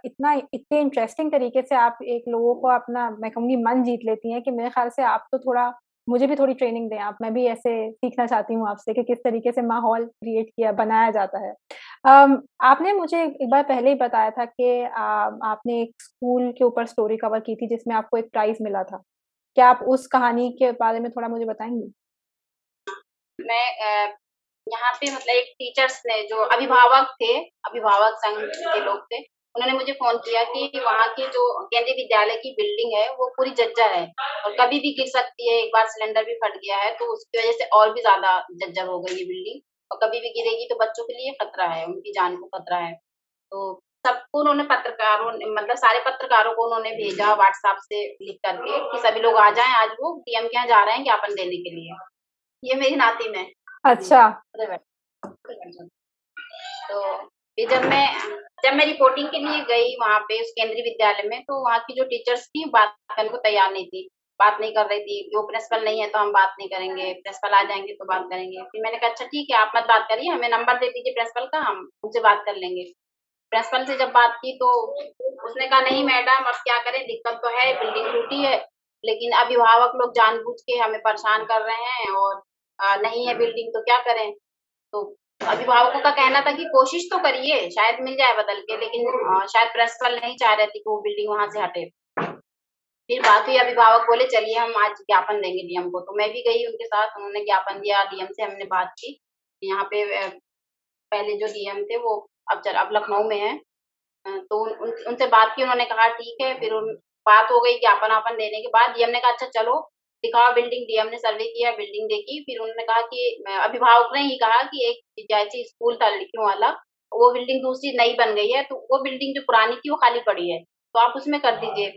A: इतना इतने इंटरेस्टिंग तरीके से आप एक लोगों को अपना मैं कहूँगी मन जीत लेती हैं कि मेरे ख़्याल से आप तो थोड़ा मुझे भी थोड़ी ट्रेनिंग दें आप, मैं भी ऐसे सीखना चाहती हूँ आपसे कि किस तरीके से माहौल क्रिएट किया बनाया जाता है। आपने मुझे एक बार पहले ही बताया था कि आपने एक स्कूल के ऊपर स्टोरी कवर की थी जिसमें आपको एक प्राइज़ मिला था। क्या आप उस कहानी के बारे में थोड़ा मुझे बताएँगी?
B: मैं यहाँ पे मतलब एक टीचर्स ने जो अभिभावक थे, अभिभावक संघ के लोग थे, उन्होंने मुझे फ़ोन किया कि वहाँ की जो केंद्रीय विद्यालय की बिल्डिंग है, वो पूरी जर्जर है और कभी भी गिर सकती है। एक बार सिलेंडर भी फट गया है, तो उसकी वजह से और भी ज़्यादा जर्जर हो गई है बिल्डिंग और कभी भी गिरेगी तो बच्चों के लिए खतरा है, उनकी जान को खतरा है। तो सबको उन्होंने पत्रकारों ने मतलब सारे पत्रकारों को उन्होंने भेजा व्हाट्सएप से लिख करके कि सभी लोग आ जाएँ, आज वो डीएम के यहाँ जा रहे हैं ज्ञापन देने के लिए। ये मेरी नातिन है। जी,
A: अच्छा।
B: उधर बैठ उधर बैठ जाओ। तो फिर जब मैं रिपोर्टिंग के लिए गई वहाँ पे उस केंद्रीय विद्यालय में, तो वहाँ की जो टीचर्स थी बात करने को तैयार नहीं थी, बात नहीं कर रही थी। जो प्रिंसिपल नहीं है तो हम बात नहीं करेंगे, प्रिंसिपल आ जाएँगे तो बात करेंगे। फिर मैंने कहा अच्छा ठीक है, आप मत बात करिए, हमें नंबर दे दीजिए प्रिंसिपल का, हम उनसे बात कर लेंगे। प्रिंसिपल से जब बात की तो उसने कहा नहीं मैडम अब क्या करें, दिक्कत तो है, बिल्डिंग टूटी है, लेकिन अभिभावक लोग जानबूझ के हमें परेशान कर रहे हैं और नहीं है बिल्डिंग तो क्या करें? तो अभिभावकों का कहना था कि कोशिश तो करिए, शायद मिल जाए बदल के, लेकिन शायद प्रिंसिपल नहीं चाह रहे थे कि वो बिल्डिंग वहाँ से हटे। फिर बाकी अभिभावक बोले चलिए हम आज ज्ञापन देंगे डीएम को, तो मैं भी गई उनके साथ, उन्होंने ज्ञापन दिया, डीएम से हमने बात की। यहाँ पे पहले जो डीएम थे वो अब लखनऊ में हैं। तो उनसे बात की, उन्होंने कहा ठीक है, फिर बात हो गई ज्ञापन-वापन देने के बाद डीएम ने कहा अच्छा चलो दिखाओ बिल्डिंग, डीएम ने सर्वे किया, बिल्डिंग देखी, फिर उन्होंने कहा कि अभिभावक ने ही कहा कि एक विद्यार्थी स्कूल था लड़कियों वाला, वो बिल्डिंग दूसरी नई बन गई है, तो वो बिल्डिंग जो पुरानी थी वो खाली पड़ी है, तो आप उसमें कर दीजिए।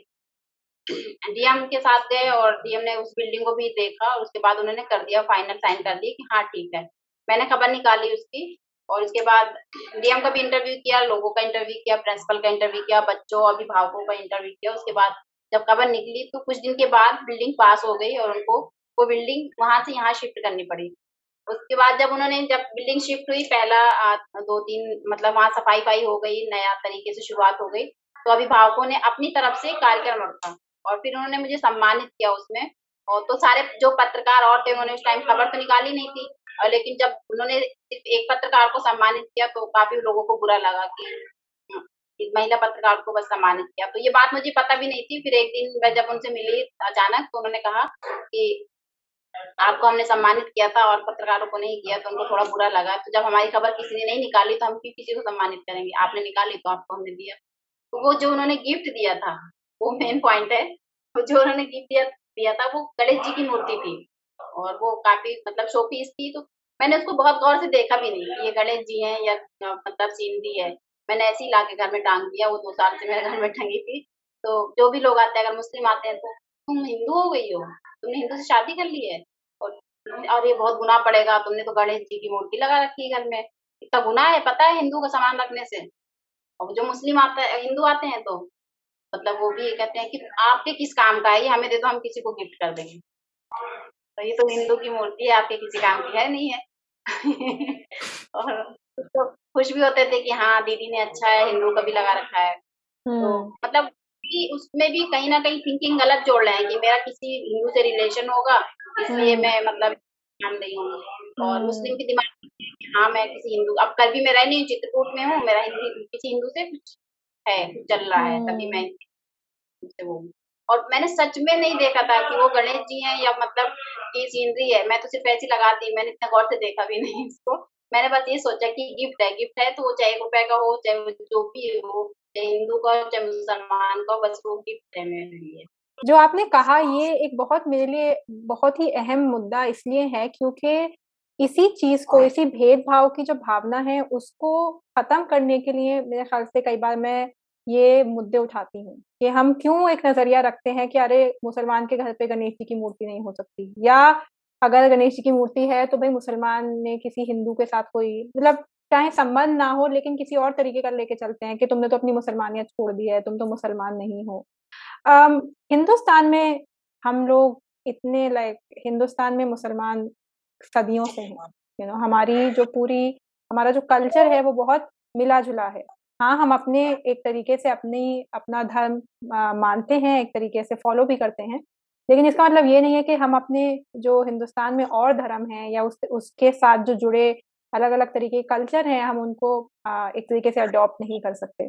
B: डीएम के साथ गए और डीएम ने उस बिल्डिंग को भी देखा और उसके बाद उन्होंने कर दिया, फाइनल साइन कर दिए कि हाँ ठीक है। मैंने खबर निकाली उसकी और उसके बाद डीएम का भी इंटरव्यू किया, लोगों का इंटरव्यू किया, प्रिंसिपल का इंटरव्यू किया, बच्चों, अभिभावकों का इंटरव्यू किया। उसके बाद जब खबर निकली तो कुछ दिन के बाद बिल्डिंग पास हो गई और उनको वो बिल्डिंग वहाँ से यहाँ शिफ्ट करनी पड़ी। उसके बाद जब बिल्डिंग शिफ्ट हुई पहला 2-3 मतलब वहाँ सफाई-वफाई हो गई, नया तरीके से शुरुआत हो गई, तो अभिभावकों ने अपनी तरफ से कार्यक्रम रखा और फिर उन्होंने मुझे सम्मानित किया उसमें। और तो सारे जो पत्रकार और थे उन्होंने उस टाइम खबर तो निकाली नहीं थी लेकिन जब उन्होंने सिर्फ एक पत्रकार को सम्मानित किया तो काफ़ी लोगों को बुरा लगा कि एक महिला पत्रकार को बस सम्मानित किया। तो ये बात मुझे पता भी नहीं थी। फिर एक दिन मैं जब उनसे मिली अचानक तो उन्होंने कहा कि आपको हमने सम्मानित किया था और पत्रकारों को नहीं किया, तो उनको थोड़ा बुरा लगा। तो जब हमारी खबर किसी ने नहीं निकाली, तो हम क्यों किसी को सम्मानित करेंगे? आपने निकाली तो आपको हमने दिया। तो वो जो उन्होंने गिफ्ट दिया था, वो मेन पॉइंट है। तो जो उन्होंने गिफ्ट दिया दिया था, वो गणेश जी की मूर्ति थी और वो काफ़ी मतलब शो पीस थी। तो मैंने उसको बहुत गौर से देखा भी नहीं कि ये गणेश जी हैं या मतलब सीनरी है। मैंने ऐसे ही लाके घर में टाँग दिया, वो 2 साल से मेरे घर में टंगी थी। तो जो भी लोग आते हैं, अगर मुस्लिम आते हैं, तो तुम हिंदू हो गई हो? तुमने हिंदू से शादी कर ली है? और ये बहुत गुनाह पड़ेगा, तुमने तो गणेश जी की मूर्ति लगा रखी है घर में। इतना गुनाह है पता है हिंदू का सामान रखने से? और जो मुस्लिम आता है हिंदू आते हैं तो मतलब वो भी ये कहते हैं कि आपके किस काम का है ये, हमें दे दो हम किसी को गिफ्ट कर देंगे। तो ये तो हिंदू की मूर्ति है, आपके किसी काम की है नहीं है। और कुछ तो खुश भी होते थे कि हाँ, दीदी ने अच्छा है हिंदू का भी लगा रखा है। तो
A: हुँ,
B: मतलब कि उसमें भी कहीं न कहीं थिंकिंग गलत जोड़ रहे हैं कि मेरा किसी हिंदू से रिलेशन होगा, इसलिए
A: हुँ,
B: मैं मतलब मान रही हूँ। और मुस्लिम
A: हुँ,
B: के दिमाग में है कि हाँ, मैं किसी हिंदू अब कल भी मैं रह रही हूँ चित्रकूट में हूँ, मेरा हिंदी किसी हिंदू से कुछ है, कुछ चल रहा है, तभी मैं
A: हुँ।
B: उनसे वो और मैंने सच में नहीं देखा था कि वो गणेश जी हैं या मतलब ये सीनरी है, मैं तो सिर्फ़ ऐसे ही लगाती, मैंने इतना गौर से देखा भी नहीं इसको। मैंने बस ये सोचा कि गिफ्ट है तो वो चाहे ₹1 का हो, चाहे वो जो भी हो, चाहे हिंदू का हो, चाहे मुसलमान का हो, बस वो गिफ्ट है मेरे लिए।
A: जो आपने कहा ये एक बहुत मेरे लिए बहुत ही अहम मुद्दा इसलिए है क्योंकि इसी चीज़ को, इसी भेदभाव की जो भावना है उसको ख़त्म करने के लिए मेरे ख़्याल से कई बार मैं ये मुद्दे उठाती हूँ, कि हम क्यों एक नज़रिया रखते हैं कि अरे मुसलमान के घर पे गणेश जी की मूर्ति नहीं हो सकती या अगर गणेश जी की मूर्ति है तो भई मुसलमान ने किसी हिंदू के साथ कोई मतलब चाहे संबंध ना हो लेकिन किसी और तरीके का लेके चलते हैं कि तुमने तो अपनी मुसलमानियत छोड़ दी है, तुम तो मुसलमान नहीं हो। हिंदुस्तान में हम लोग इतने लाइक हिंदुस्तान में मुसलमान सदियों से हैं, हमारी जो पूरी हमारा जो कल्चर है वो बहुत मिला-जुला है। हाँ, हम अपने एक तरीके से अपना धर्म मानते हैं, एक तरीके से फ़ॉलो भी करते हैं। लेकिन इसका मतलब ये नहीं है कि हम अपने जो हिंदुस्तान में और धर्म हैं या उसके साथ जो जुड़े अलग अलग तरीके के कल्चर हैं, हम उनको एक तरीके से अडॉप्ट नहीं कर सकते।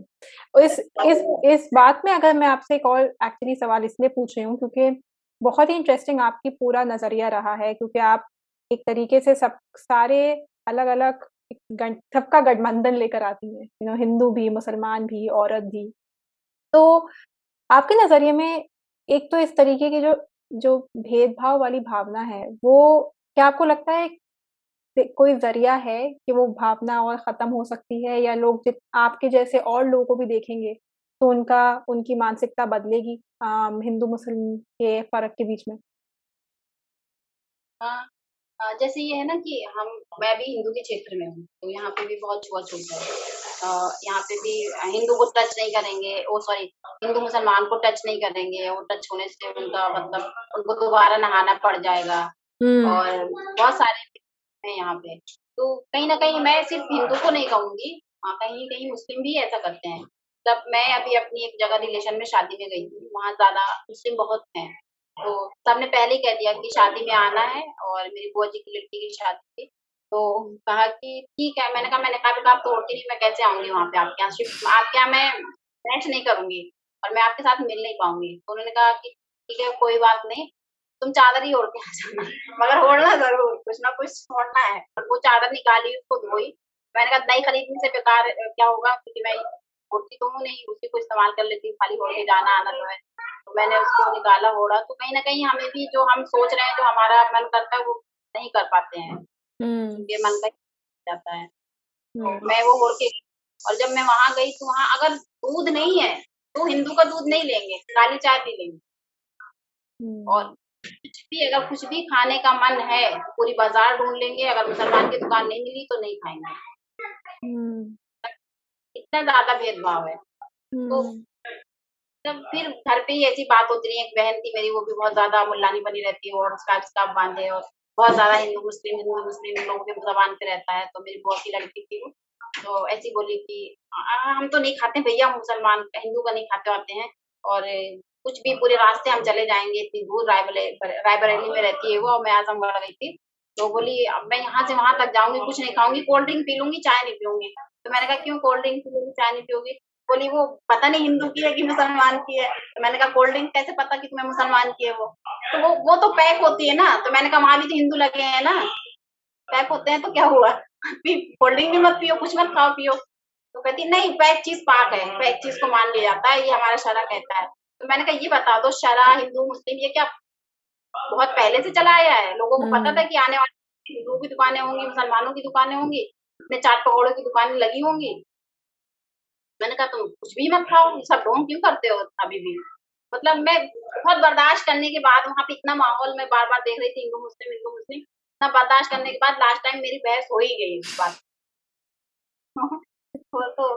A: इस बात में अगर मैं आपसे एक और एक्चुअली सवाल इसलिए पूछ रही हूँ क्योंकि बहुत ही इंटरेस्टिंग आपकी पूरा नजरिया रहा है, क्योंकि आप एक तरीके से सब सारे अलग अलग सबका गठबंधन लेकर आती हैं, हिंदू भी, मुसलमान भी, औरत भी। तो आपके नजरिए में एक तो इस तरीके की जो जो भेदभाव वाली भावना है, वो क्या आपको लगता है कोई जरिया है कि वो भावना और खत्म हो सकती है, या लोग आपके जैसे और लोगों को भी देखेंगे तो उनकी मानसिकता बदलेगी हिंदू मुस्लिम के फर्क के बीच में?
B: हाँ, जैसे ये है ना कि मैं भी हिंदू के क्षेत्र में हूँ, तो यहाँ पे भी बहुत छुआ-छूत है। यहाँ पे भी हिंदू को टच नहीं करेंगे, ओह सॉरी, हिंदू मुसलमान को टच नहीं करेंगे, वो टच होने से उनका मतलब उनको दोबारा नहाना पड़ जाएगा।
A: हम्म।
B: और बहुत सारे हैं यहाँ पे। तो कहीं न कहीं मैं सिर्फ़ हिंदू को नहीं कहूँगी, कहीं-कहीं मुस्लिम भी ऐसा करते हैं। मतलब मैं अभी अपनी एक जगह रिलेशन में शादी में गई थी, वहाँ ज़्यादा मुस्लिम बहुत हैं। तो सबने पहले ही कह दिया कि शादी में आना है, और मेरी बुआ जी की लड़की की शादी थी। तो कहा कि ठीक है, मैंने कहा बेटा आप तोड़ती नहीं, मैं कैसे आऊँगी वहाँ पे आपके यहाँ, सिर्फ़ आपके यहाँ मैं मैच नहीं करूँगी और मैं आपके साथ मिल नहीं पाऊँगी। तो उन्होंने कहा कि ठीक है, कोई बात नहीं, तुम चादर ही ओढ़ के आ जाना, मगर ओढ़ना ज़रूर, कुछ ना कुछ ओढ़ना है। और वो चादर निकाली, उसको धोई। मैंने कहा नई खरीदने से बेकार क्या होगा, क्योंकि मैं ओढ़ती तो हूँ नहीं, उसी को इस्तेमाल कर लेती हूँ, खाली ओढ़ के जाना-आना तो है। तो मैंने उसको निकाला, ओढ़ा, तो कहीं न कहीं हमें भी जो हम सोच रहे हैं, जो हमारा मन करता है, वो नहीं कर पाते हैं,
A: हम्म।
B: क्योंकि मन का जाता है। तो
A: हम्म।
B: मैं वो ओढ़ के, और जब मैं वहाँ गई तो वहाँ अगर दूध नहीं है, तो हिंदू का दूध नहीं लेंगे, काली चाय पी लेंगे। और
A: हम्म।
B: कुछ भी खाने का मन है, पूरी बाजार ढूँढ लेंगे, अगर मुसलमान की दुकान नहीं मिली तो नहीं खाएँगे।
A: हम्म।
B: इतना ज़्यादा भेदभाव है। तो
A: हम्म।
B: तब फिर घर पे ही ऐसी बात होती रही, एक बहन थी मेरी, वो भी बहुत ज़्यादा मुल्लानी बनी रहती है और स्कार्फ बाँधे, और बहुत ज़्यादा हिंदू मुस्लिम इन लोगों के ज़ुबान पे रहता है। तो मेरी बुआ की लड़की थी वो, तो ऐसी बोली कि हम तो नहीं खाते भैया, हम मुसलमान हिंदू का नहीं खाते आते हैं, और कुछ भी पूरे रास्ते हम चले जाएँगे, इतनी दूर रायबरेली में रहती है वो, और मैं आजमगढ़ गई थी। तो बोली अब मैं यहाँ से वहाँ तक जाऊँगी, कुछ नहीं खाऊँगी, कोल्ड ड्रिंक पी लूँगी, चाय नहीं पीऊँगी। तो मैंने कहा क्यों कोल्ड ड्रिंक पी लोगी, चाय नहीं पियोगी? बोली वो पता नहीं हिंदू की है कि मुसलमान की है। तो मैंने कहा कोल्ड ड्रिंक कैसे पता कि तुम्हें मुसलमान की है वो? तो वो तो पैक होती है ना, तो मैंने कहा वहाँ भी तो हिंदू लगे हैं ना, पैक होते हैं तो क्या हुआ? कोल्ड ड्रिंक भी मत पियो, कुछ मत खाओ पियो। तो कहती नहीं, पैक चीज़ पाक है, पैक चीज़ को मान लिया जाता है, ये हमारा शरा कहता है। तो मैंने कहा ये बता दो, शरा, हिंदू, मुस्लिम ये क्या बहुत पहले से चला आया है? लोगों को पता था
A: हम्म।
B: कि आने वाले हिंदुओं की दुकानें होंगी, मुसलमानों की दुकानें होंगी, अपने चाट पकौड़ों की दुकानें लगी होंगी। मैंने कहा तुम कुछ भी मत खाओ, ये सब ढोंग क्यों करते हो अभी भी? मतलब मैं बहुत बर्दाश्त करने के बाद, वहाँ पे इतना माहौल मैं बार-बार देख रही थी, हिंदू मुस्लिम, इतना बर्दाश्त करने के बाद लास्ट टाइम मेरी बहस हो ही गई इस बात वो तो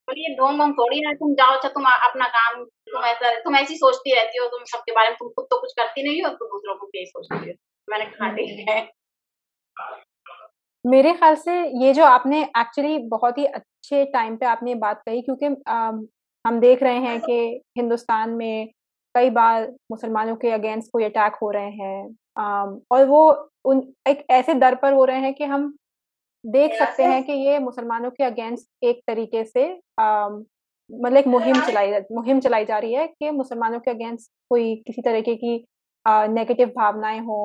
B: बोली ये ढोंग-वोंग थोड़ी ना है, तुम जाओ, अच्छा तुम अपना काम, तुम ऐसी सोचती रहती हो, तुम सबके बारे में, तुम खुद तो कुछ करती नहीं हो, तो दूसरों को भी यही सोचती हो। मैंने कहा ठीक है।
A: मेरे ख्याल से ये जो आपने एक्चुअली बहुत ही अच्छे टाइम पे आपने ये बात कही, क्योंकि हम देख रहे हैं कि हिंदुस्तान में कई बार मुसलमानों के अगेंस्ट कोई अटैक हो रहे हैं, और वो उन एक ऐसे दर पर हो रहे हैं कि हम देख सकते हैं कि ये मुसलमानों के अगेंस्ट एक तरीके से मतलब एक मुहिम चलाई जा रही है कि मुसलमानों के अगेंस्ट कोई किसी तरीके की नेगेटिव भावनाएं हो,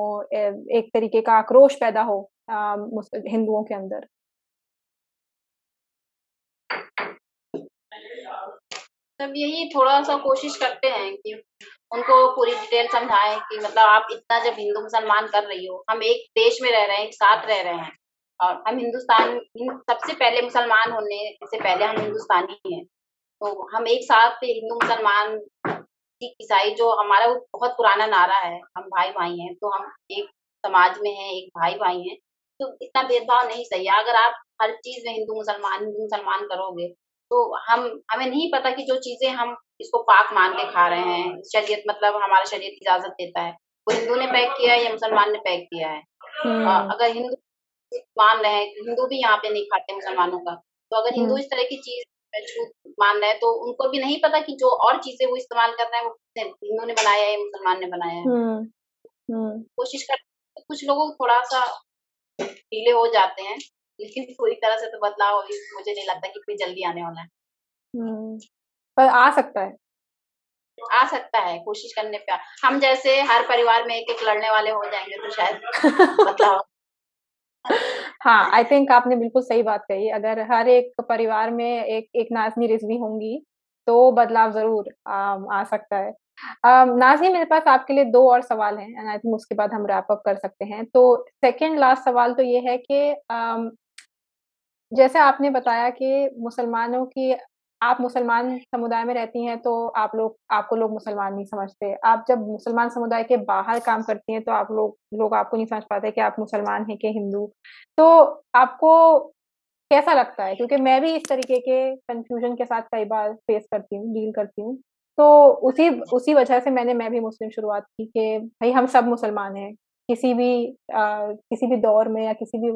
A: एक तरीके का आक्रोश पैदा हो हिंदुओं के अंदर।
B: तब यही थोड़ा-सा कोशिश करते हैं कि उनको पूरी डिटेल समझाएँ कि मतलब आप इतना जब हिंदू मुसलमान कर रही हो, हम एक देश में रह रहे हैं, एक साथ रह रहे हैं, और हम सबसे पहले मुसलमान होने से पहले हम हिंदुस्तानी हैं। तो हम एक साथ हिंदू मुसलमान, सिख ईसाई, जो हमारा वो बहुत पुराना नारा है, हम भाई-भाई हैं, तो हम एक समाज में हैं, एक भाई-भाई हैं, तो इतना भेदभाव नहीं सही है। अगर आप हर चीज़ में हिंदू मुसलमान करोगे, तो हमें नहीं पता कि जो चीज़ें हम इसको पाक मान के खा रहे हैं, शरीयत मतलब हमारा शरीयत इजाज़त देता है, वो हिंदू ने पैक किया है या मुसलमान ने पैक किया है।
A: हुँ।
B: अगर हिंदू मान रहे हैं, हिंदू भी यहाँ पे नहीं खाते मुसलमानों का, तो अगर हिंदू
A: हुँ।
B: इस तरह की चीज़ में छूत मान रहे हैं, तो उनको भी नहीं पता कि जो और चीजें वो इस्तेमाल कर रहे हैं वो हिंदू ने बनाया है, मुसलमान ने बनाया है। कोशिश कर कुछ लोगों को थोड़ा सा ढीले हो जाते हैं, लेकिन पूरी तरह से तो बदलाव अभी मुझे नहीं लगता कि इतनी जल्दी आने वाला है।
A: पर आ सकता है।
B: आ सकता है, कोशिश करने पे। हम जैसे हर परिवार में एक-एक लड़ने वाले हो जाएँगे तो शायद बदलाव
A: हाँ, आई थिंक आपने बिल्कुल सही बात कही। अगर हर एक परिवार में एक एक नाज़नीं रिज़वी होंगी, तो बदलाव ज़रूर आ सकता है। नाज़नीं, मेरे पास आपके लिए 2 और सवाल हैं एंड आई थिंक उसके बाद हम रैप अप कर सकते हैं। तो सेकंड लास्ट सवाल तो ये है कि जैसे आपने बताया कि मुसलमानों की आप मुसलमान समुदाय में रहती हैं, तो आपको लोग मुसलमान नहीं समझते। आप जब मुसलमान समुदाय के बाहर काम करती हैं, तो लोग आपको नहीं समझ पाते कि आप मुसलमान हैं कि हिंदू। तो आपको कैसा लगता है? क्योंकि मैं भी इस तरीके के कन्फ्यूज़न के साथ कई बार फेस करती हूँ, डील करती हूँ। तो उसी वजह से मैं भी मुस्लिम शुरुआत की कि भई हम सब मुसलमान हैं। किसी भी दौर में या किसी भी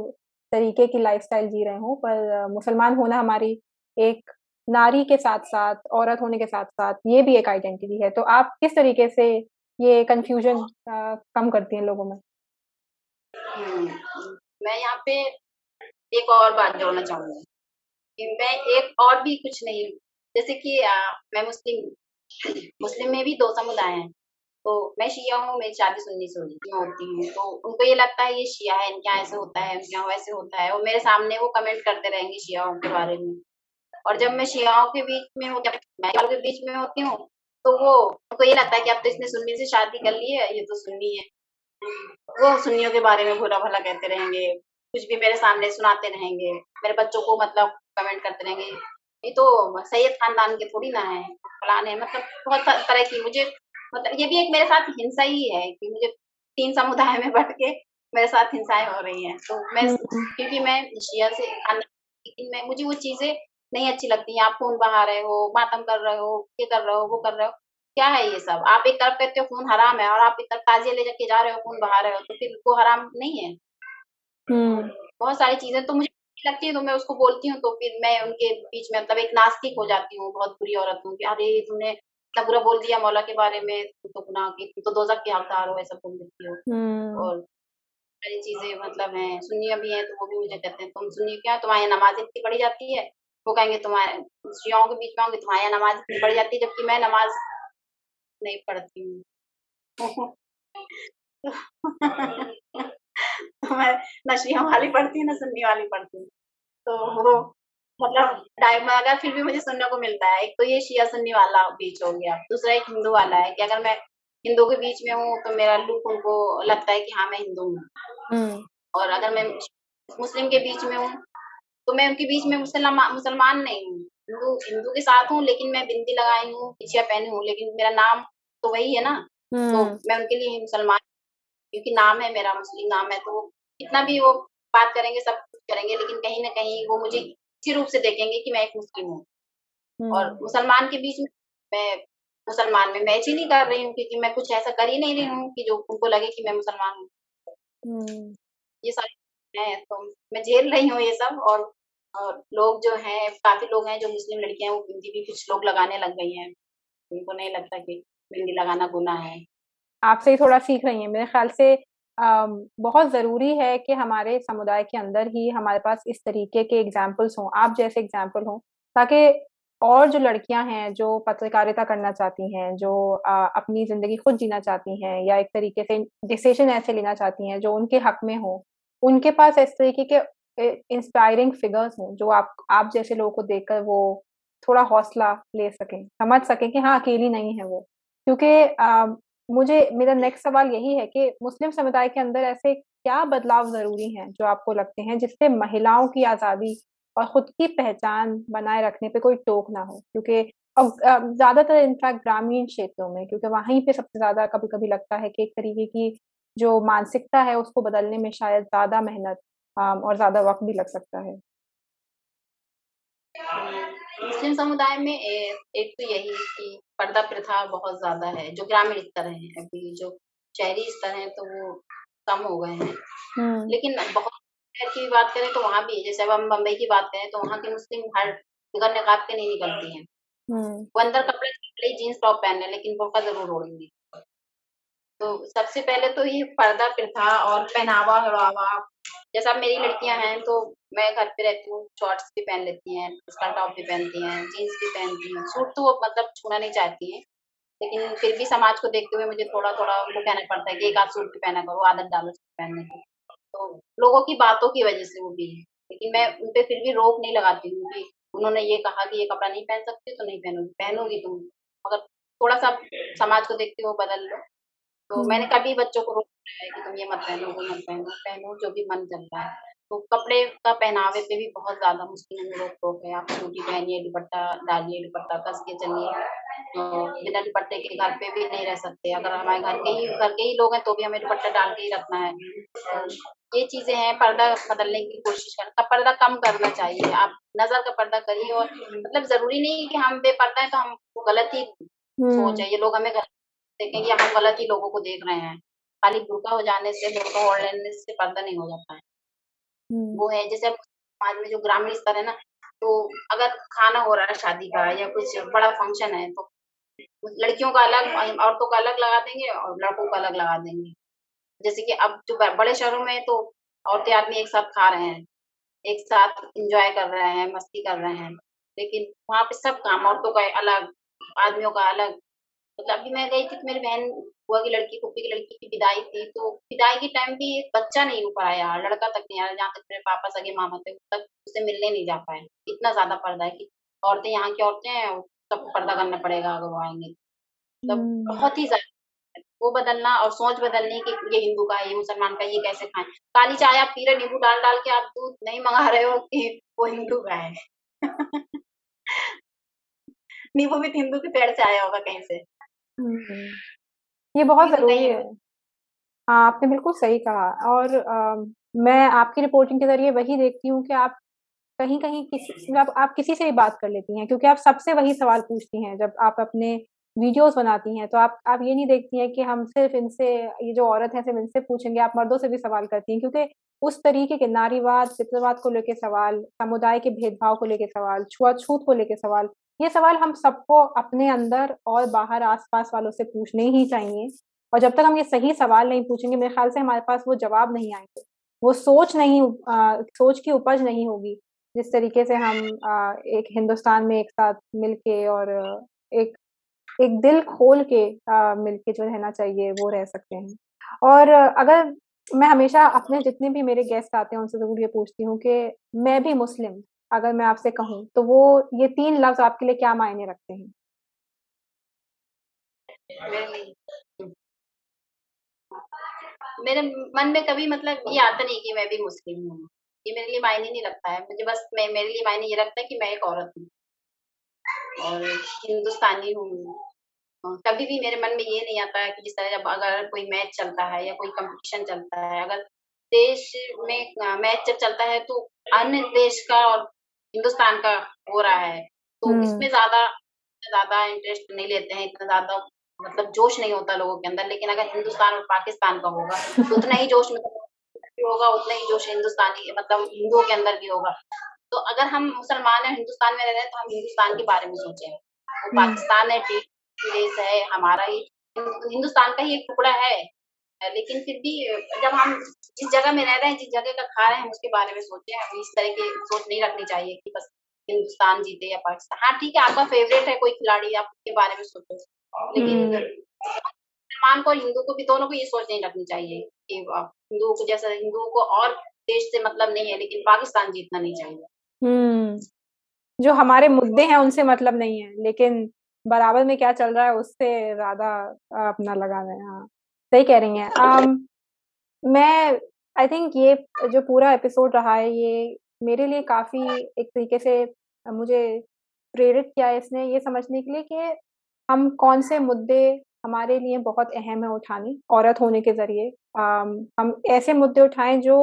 A: तरीके की लाइफ़स्टाइल जी रहे हों, पर मुसलमान होना हमारी एक नारी के साथ-साथ, औरत होने के साथ-साथ ये भी एक आइडेंटिटी है। तो आप किस तरीके से ये कन्फ्यूज़न कम करती हैं लोगों में?
B: हुँ, मैं यहाँ पे एक और बात जोड़ना चाहूँगी कि मैं एक और भी कुछ नहीं, जैसे कि मैं मुस्लिम में भी 2 समुदाय हैं। तो मैं शिया हूँ, मेरी शादी सुन्नी से हुई मैं होती हूँ, तो उनको ये लगता है ये शिया है, इनके यहाँ ऐसे होता है, इनके यहाँ वैसे होता है और मेरे सामने वो कमेंट करते रहेंगे शियाओं के बारे में। और जब मैं शियाओं के बीच में हूँ, जब मैं शियाओं के बीच में होती हूँ, तो वो उनको ये लगता है कि अब तो इसने सुन्नी से शादी कर ली है, ये तो सुन्नी है। वो सुन्नियों के बारे में बुरा-भला कहते रहेंगे, कुछ भी मेरे सामने सुनाते रहेंगे, मेरे बच्चों को मतलब कमेंट करते रहेंगे, ये तो सैयद खानदान के थोड़ी ना है, फलाने मतलब बहुत तरह की मुझे मतलब ये भी एक मेरे साथ हिंसा ही है कि मुझे 3 समुदाय में बँट के मेरे साथ हिंसाएँ हो रही हैं। तो मैं
A: हुँ,
B: क्योंकि मैं शिया से खानदान, लेकिन मैं मुझे वो चीज़ें नहीं अच्छी लगती हैं, आप खून बहा रहे हो, मातम कर रहे हो, ये कर रहे हो, वो कर रहे हो। क्या है ये सब? आप एक तरफ कहते हो खून हराम है और आप एक तरफ ताज़िया ले जाके जा रहे हो, खून बहा रहे हो, तो फिर वो हराम नहीं है?
A: हुँ,
B: बहुत सारी चीज़ें तो मुझे अच्छी लगती है तो मैं उसको बोलती हूँ, तो फिर मैं उनके बीच में मतलब एक नास्तिक हो जाती हूँ, बहुत बुरी औरत हूँ कि अरे! तुमने इतना बुरा बोल दिया मौला के बारे में, तुम तो गुनाह की, तुम तो दोज़ख की हकदार हो, ऐसा बोल देती हो।
A: हुँ,
B: और सारी चीज़ें मतलब हैं, सुन्नियाँ भी हैं तो वो भी मुझे कहते हैं, तुम सुन्नी क्या तुम्हारे यहाँ नमाज़ इतनी पढ़ी जाती है? वो कहेंगे तुम्हारे शियाओं के बीच में आऊँगी तुम्हारे यहाँ नमाज़ इतनी पढ़ी जाती है, जबकि मैं नमाज़ नहीं पढ़ती हूँ। मैं ना शिया वाली पढ़ती हूँ, ना सुन्नी वाली पढ़ती हूँ। तो वो मतलब टाइम अगर फिर भी मुझे सुनने को मिलता है, एक तो ये शिया-सुन्नी वाला बीच हो गया, दूसरा एक हिंदू वाला है कि अगर मैं हिंदू के बीच में हूँ, तो मेरा लुक उनको लगता है कि हाँ, मैं हिंदू हूँ
A: हुँ,
B: और अगर मैं मुस्लिम के बीच में हूँ, तो मैं उनके बीच में मुसलमान नहीं हूँ। हिंदू के साथ हूँ, लेकिन मैं बिंदी लगाई हूँ, बिछिया पहनी हूँ, लेकिन मेरा नाम तो वही है ना, तो
A: हुँ,
B: मैं उनके लिए मुसलमान क्योंकि नाम है मेरा, मुस्लिम नाम है, तो वो कितना भी वो बात करेंगे, सब कुछ करेंगे, लेकिन कहीं न कहीं वो मुझे इसी रूप से देखेंगे कि मैं एक मुस्लिम हूँ। और
A: हुँ,
B: मुसलमान के बीच में मैं मुसलमान में मैच ही नहीं कर रही हूँ क्योंकि मैं कुछ ऐसा कर ही नहीं रही हूँ कि जो उनको लगे कि मैं मुसलमान हूँ।
A: हुँ।
B: ये सारी हैं, तो मैं झेल रही हूँ ये सब और लोग जो हैं, काफ़ी लोग हैं जो मुस्लिम लड़कियाँ हैं, वो बिंदी भी कुछ लोग लगाने लग गई हैं। उनको नहीं लगता कि बिंदी लगाना गुनाह है।
A: आपसे ही थोड़ा सीख रही हैं। मेरे ख़्याल से बहुत ज़रूरी है कि हमारे समुदाय के अंदर ही हमारे पास इस तरीके के एग्ज़ाम्पल्स हों, आप जैसे एग्ज़ाम्पल हों, ताकि और जो लड़कियाँ हैं, जो पत्रकारिता करना चाहती हैं, जो अपनी ज़िंदगी खुद जीना चाहती हैं या एक तरीके से डिसीज़न ऐसे लेना चाहती हैं, जो उनके हक़ में हों, उनके पास इस तरीके के इंस्पायरिंग फ़िगर्स हों, जो आप जैसे लोगों को देखकर वो थोड़ा हौसला ले सकें, समझ सकें कि हाँ, अकेली नहीं है वो। क्योंकि मेरा नेक्स्ट सवाल यही है कि मुस्लिम समुदाय के अंदर ऐसे क्या बदलाव ज़रूरी हैं, जो आपको लगते हैं, जिससे महिलाओं की आज़ादी और खुद की पहचान बनाए रखने पे कोई टोक ना हो? क्योंकि ज़्यादातर इनफैक्ट ग्रामीण क्षेत्रों में क्योंकि वहीं पे सबसे ज़्यादा कभी-कभी लगता है कि एक तरीके की जो मानसिकता है, उसको बदलने में शायद ज़्यादा मेहनत और ज़्यादा वक़्त भी लग सकता है।
B: मुस्लिम समुदाय में एक तो यही कि पर्दा प्रथा बहुत ज़्यादा है, जो ग्रामीण स्तर है। अभी जो शहरी स्तर हैं, तो वो कम हो गए हैं।
A: हुँ,
B: लेकिन बहुत शहर की बात करें तो वहाँ भी है, जैसे अब हम बम्बई की बात करें तो वहाँ के मुस्लिम हर बगैर निकाब के नहीं निकलती हैं। वो अंदर कपड़े कपड़े जीन्स टॉप पहन लें लेकिन बुर्का ज़रूर ओढ़ेंगी। तो सबसे पहले तो ये पर्दा प्रथा और पहनावा ओढ़ावा, जैसा अब मेरी लड़कियाँ हैं तो मैं घर पे रहती हूँ, शॉर्ट्स भी पहन लेती हैं, स्कर्ट टॉप भी पहनती हैं, जीन्स भी पहनती हैं, सूट तो वो मतलब छूना नहीं चाहती हैं। लेकिन फिर भी समाज को देखते हुए मुझे थोड़ा-थोड़ा उनको कहना पड़ता है कि एक आध सूट भी पहना करो, आदत डालो सूट पहनने की। तो लोगों की बातों की वजह से वो भी है। लेकिन मैं उन पे फिर भी रोक नहीं लगाती हूँ कि उन्होंने ये कहा कि ये कपड़ा नहीं पहन सकती तो नहीं पहनोगी, पहनोगी तुम। मगर थोड़ा-सा समाज को देखते हुए बदल लो। तो मैंने कभी बच्चों को रोका है कि तुम ये मत पहनो, वो मत पहनो, पहनो जो भी मन चलता है। तो कपड़े का पहनावे पे भी बहुत ज़्यादा मुस्लिम में रोक-टोक है। आप चूड़ी पहनिए, दुपट्टा डालिए, दुपट्टा कस के चलिए। बिना दुपट्टे के घर पे भी नहीं रह सकते। अगर हमारे घर के ही लोग हैं तो भी हमें दुपट्टा डाल के ही रखना है। तो ये चीज़ें हैं, पर्दा बदलने की कोशिश करना, पर्दा कम करना चाहिए। आप नज़र का पर्दा करिए और मतलब ज़रूरी नहीं है कि हम बेपर्दा हैं तो हम गलत ही सोच है, ये लोग हमें गलत देखेंगे, हम गलत ही लोगों को देख रहे हैं। खाली बुर्का हो जाने से, बुर्का ओढ़ लेने से पर्दा नहीं हो जाता है। वो है जैसे अब समाज में जो ग्रामीण स्तर है ना, तो अगर खाना हो रहा है शादी का या कुछ बड़ा फंक्शन है तो लड़कियों का अलग, औरतों का अलग लगा देंगे और लड़कों का अलग लगा देंगे। जैसे कि अब जो बड़े शहरों में तो औरतें आदमी एक साथ खा रहे हैं, एक साथ एन्जॉय कर रहे हैं, मस्ती कर रहे हैं। लेकिन वहाँ पे सब काम, औरतों का अलग, आदमियों का अलग। मतलब अभी मैं गई थी तो मेरी बहन बुआ की लड़की, फूफी की लड़की की विदाई थी, तो विदाई के टाइम भी एक बच्चा नहीं ऊपर आया, लड़का तक नहीं आया, जहाँ तक मेरे पापा सगे मामा थे, तक उससे मिलने नहीं जा पाए। इतना ज़्यादा पर्दा है कि औरतें यहाँ की औरतें हैं, सबको पर्दा करना पड़ेगा अगर वो आएँगे। मतलब बहुत ही ज़्यादा वो बदलना और सोच बदलनी कि ये हिंदू का है, ये मुसलमान का है, ये कैसे खाएँ? काली चाय आप पी रहे हो, नींबू डाल-डाल के आप दूध नहीं मँगा रहे हो कि वो हिंदू का है। नींबू भी तो हिंदू के पेड़ से आया होगा कहीं से।
A: ये बहुत
B: हिंदू
A: ज़रूरी
B: कहीं
A: है। हाँ, आपने बिल्कुल सही कहा और मैं आपकी रिपोर्टिंग के ज़रिए वही देखती हूँ कि आप कहीं-कहीं किसी मतलब आप किसी से भी बात कर लेती हैं क्योंकि आप सबसे वही सवाल पूछती हैं जब आप अपने वीडियोज़ बनाती हैं, तो आप ये नहीं देखती हैं कि हम सिर्फ़ इनसे ये जो औरत है सिर्फ़ इनसे पूछेंगे, आप मर्दों से भी सवाल करती हैं क्योंकि उस तरीके के नारीवाद, पितृवाद को लेके सवाल, समुदाय के भेदभाव को लेके सवाल, छुआ-छूत को लेके सवाल, ये सवाल हम सबको अपने अंदर और बाहर आस-पास वालों से पूछने ही चाहिए और जब तक हम ये सही सवाल नहीं पूछेंगे, मेरे ख़्याल से हमारे पास वो जवाब नहीं आएँगे। वो सोच की उपज नहीं होगी। जिस तरीके से हम एक हिंदुस्तान में एक साथ मिलके और एक एक दिल खोल के मिलके जो रहना चाहिए वो रह सकते हैं। और अगर मैं हमेशा अपने जितने भी मेरे गेस्ट आते हैं उनसे ज़रूर ये पूछती हूँ कि मैं भी मुस्लिम अगर मैं आपसे कहूँ, तो वो ये 3 लफ्ज़ आपके लिए क्या मायने रखते हैं?
B: मेरे लिए मेरे मन में कभी मतलब ये आता नहीं कि मैं भी मुस्लिम हूँ। ये मेरे लिए मायने नहीं रखता है। मुझे बस मैं मेरे लिए मायने ये रखता है कि मैं एक औरत हूँ और हिंदुस्तानी हूँ। कभी भी मेरे मन में ये नहीं आता है कि जिस तरह जब अगर कोई मैच चलता है या कोई कॉम्पिटिशन चलता है, अगर देश में मैच जब चलता है तो अन्य देश का और हिंदुस्तान का हो रहा है, तो इसमें ज़्यादा ज़्यादा इंटरेस्ट नहीं लेते हैं, इतना ज़्यादा मतलब जोश नहीं होता लोगों के अंदर। लेकिन अगर हिंदुस्तान और पाकिस्तान का होगा, तो उतना ही जोश मतलब होगा, उतना ही जोश हिंदुस्तानी मतलब हिंदुओं के अंदर भी होगा। तो अगर हम मुसलमान हैं, हिंदुस्तान में रह रहे हैं, तो हम हिंदुस्तान के बारे में सोचें। वो पाकिस्तान है, देश है, हमारा ही हिंदुस्तान का ही एक टुकड़ा है। लेकिन फिर भी जब हम जिस जगह में रह रहे हैं, जिस जगह का खा रहे हैं, हम उसके बारे में सोचें। हमें इस तरह की सोच नहीं रखनी चाहिए कि बस हिंदुस्तान जीते या पाकिस्तान। हाँ, ठीक है, आपका फेवरेट है कोई खिलाड़ी, आप उसके बारे में सोचो। लेकिन मुसलमान को और हिंदू को भी दोनों को ये सोच नहीं रखनी चाहिए कि हिंदुओं को जैसा हिंदुओं को और देश से मतलब नहीं है, लेकिन पाकिस्तान जीतना नहीं चाहिए।
A: जो हमारे मुद्दे हैं उनसे मतलब नहीं है, लेकिन बराबर में क्या चल रहा है उससे ज़्यादा अपना लगाना है। हाँ, सही कह रही हैं। मैं आई थिंक ये जो पूरा एपिसोड रहा है ये मेरे लिए काफ़ी एक तरीके से मुझे प्रेरित किया है इसने ये समझने के लिए कि हम कौन से मुद्दे हमारे लिए बहुत अहम है उठाने, औरत होने के ज़रिए। हम ऐसे मुद्दे उठाएँ जो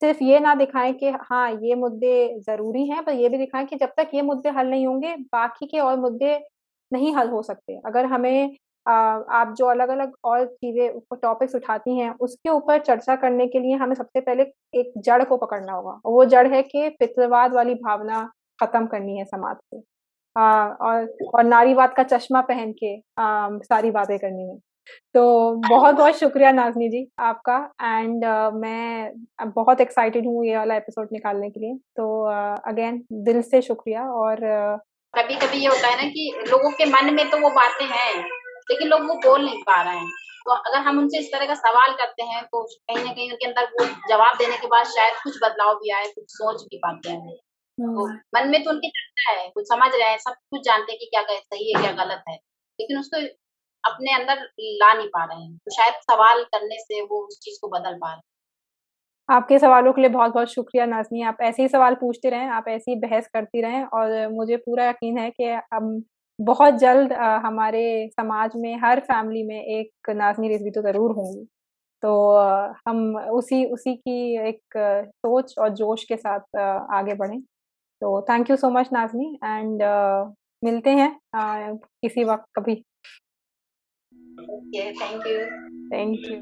A: सिर्फ़ ये ना दिखाएँ कि हाँ, ये मुद्दे ज़रूरी हैं, पर ये भी दिखाएँ कि जब तक ये मुद्दे हल नहीं होंगे, बाकी के और मुद्दे नहीं हल हो सकते। अगर हमें आप जो अलग-अलग और चीज़ें टॉपिक्स उठाती हैं, उसके ऊपर चर्चा करने के लिए हमें सबसे पहले एक जड़ को पकड़ना होगा और वो जड़ है कि पितृवाद वाली भावना खत्म करनी है समाज से, और नारीवाद का चश्मा पहन के सारी बातें करनी है। तो बहुत-बहुत शुक्रिया नाज़नी जी आपका, एंड मैं बहुत एक्साइटेड हूँ ये वाला एपिसोड निकालने के लिए। तो अगेन दिल से शुक्रिया। और
B: कभी-कभी ये होता है ना कि लोगों के मन में तो वो बातें हैं, लेकिन लोग वो बोल नहीं पा रहे हैं। तो अगर हम उनसे इस तरह का सवाल करते हैं, तो कहीं न कहीं उनके अंदर वो जवाब देने के बाद शायद कुछ बदलाव भी आए, कुछ सोच भी पाते हैं। तो मन में तो उनके चलता है, कुछ समझ रहे हैं, सब कुछ जानते हैं कि क्या सही है, क्या गलत है, लेकिन उसको अपने अंदर ला नहीं पा रहे हैं। तो शायद सवाल करने से वो उस चीज़ को बदल पा रहे हैं।
A: आपके सवालों के लिए बहुत-बहुत शुक्रिया नाज़नी। आप ऐसे ही सवाल पूछते रहें, आप ऐसे ही बहस करती रहें, और मुझे पूरा यकीन है कि हम बहुत जल्द हमारे समाज में हर फैमिली में एक नाज़नी रिज़वी तो ज़रूर होंगी। तो हम उसी उसी की एक सोच और जोश के साथ आगे बढ़ें। तो thank you so much Nazni, and मिलते हैं किसी वक़्त कभी।
B: Okay, thank you.
A: Thank you.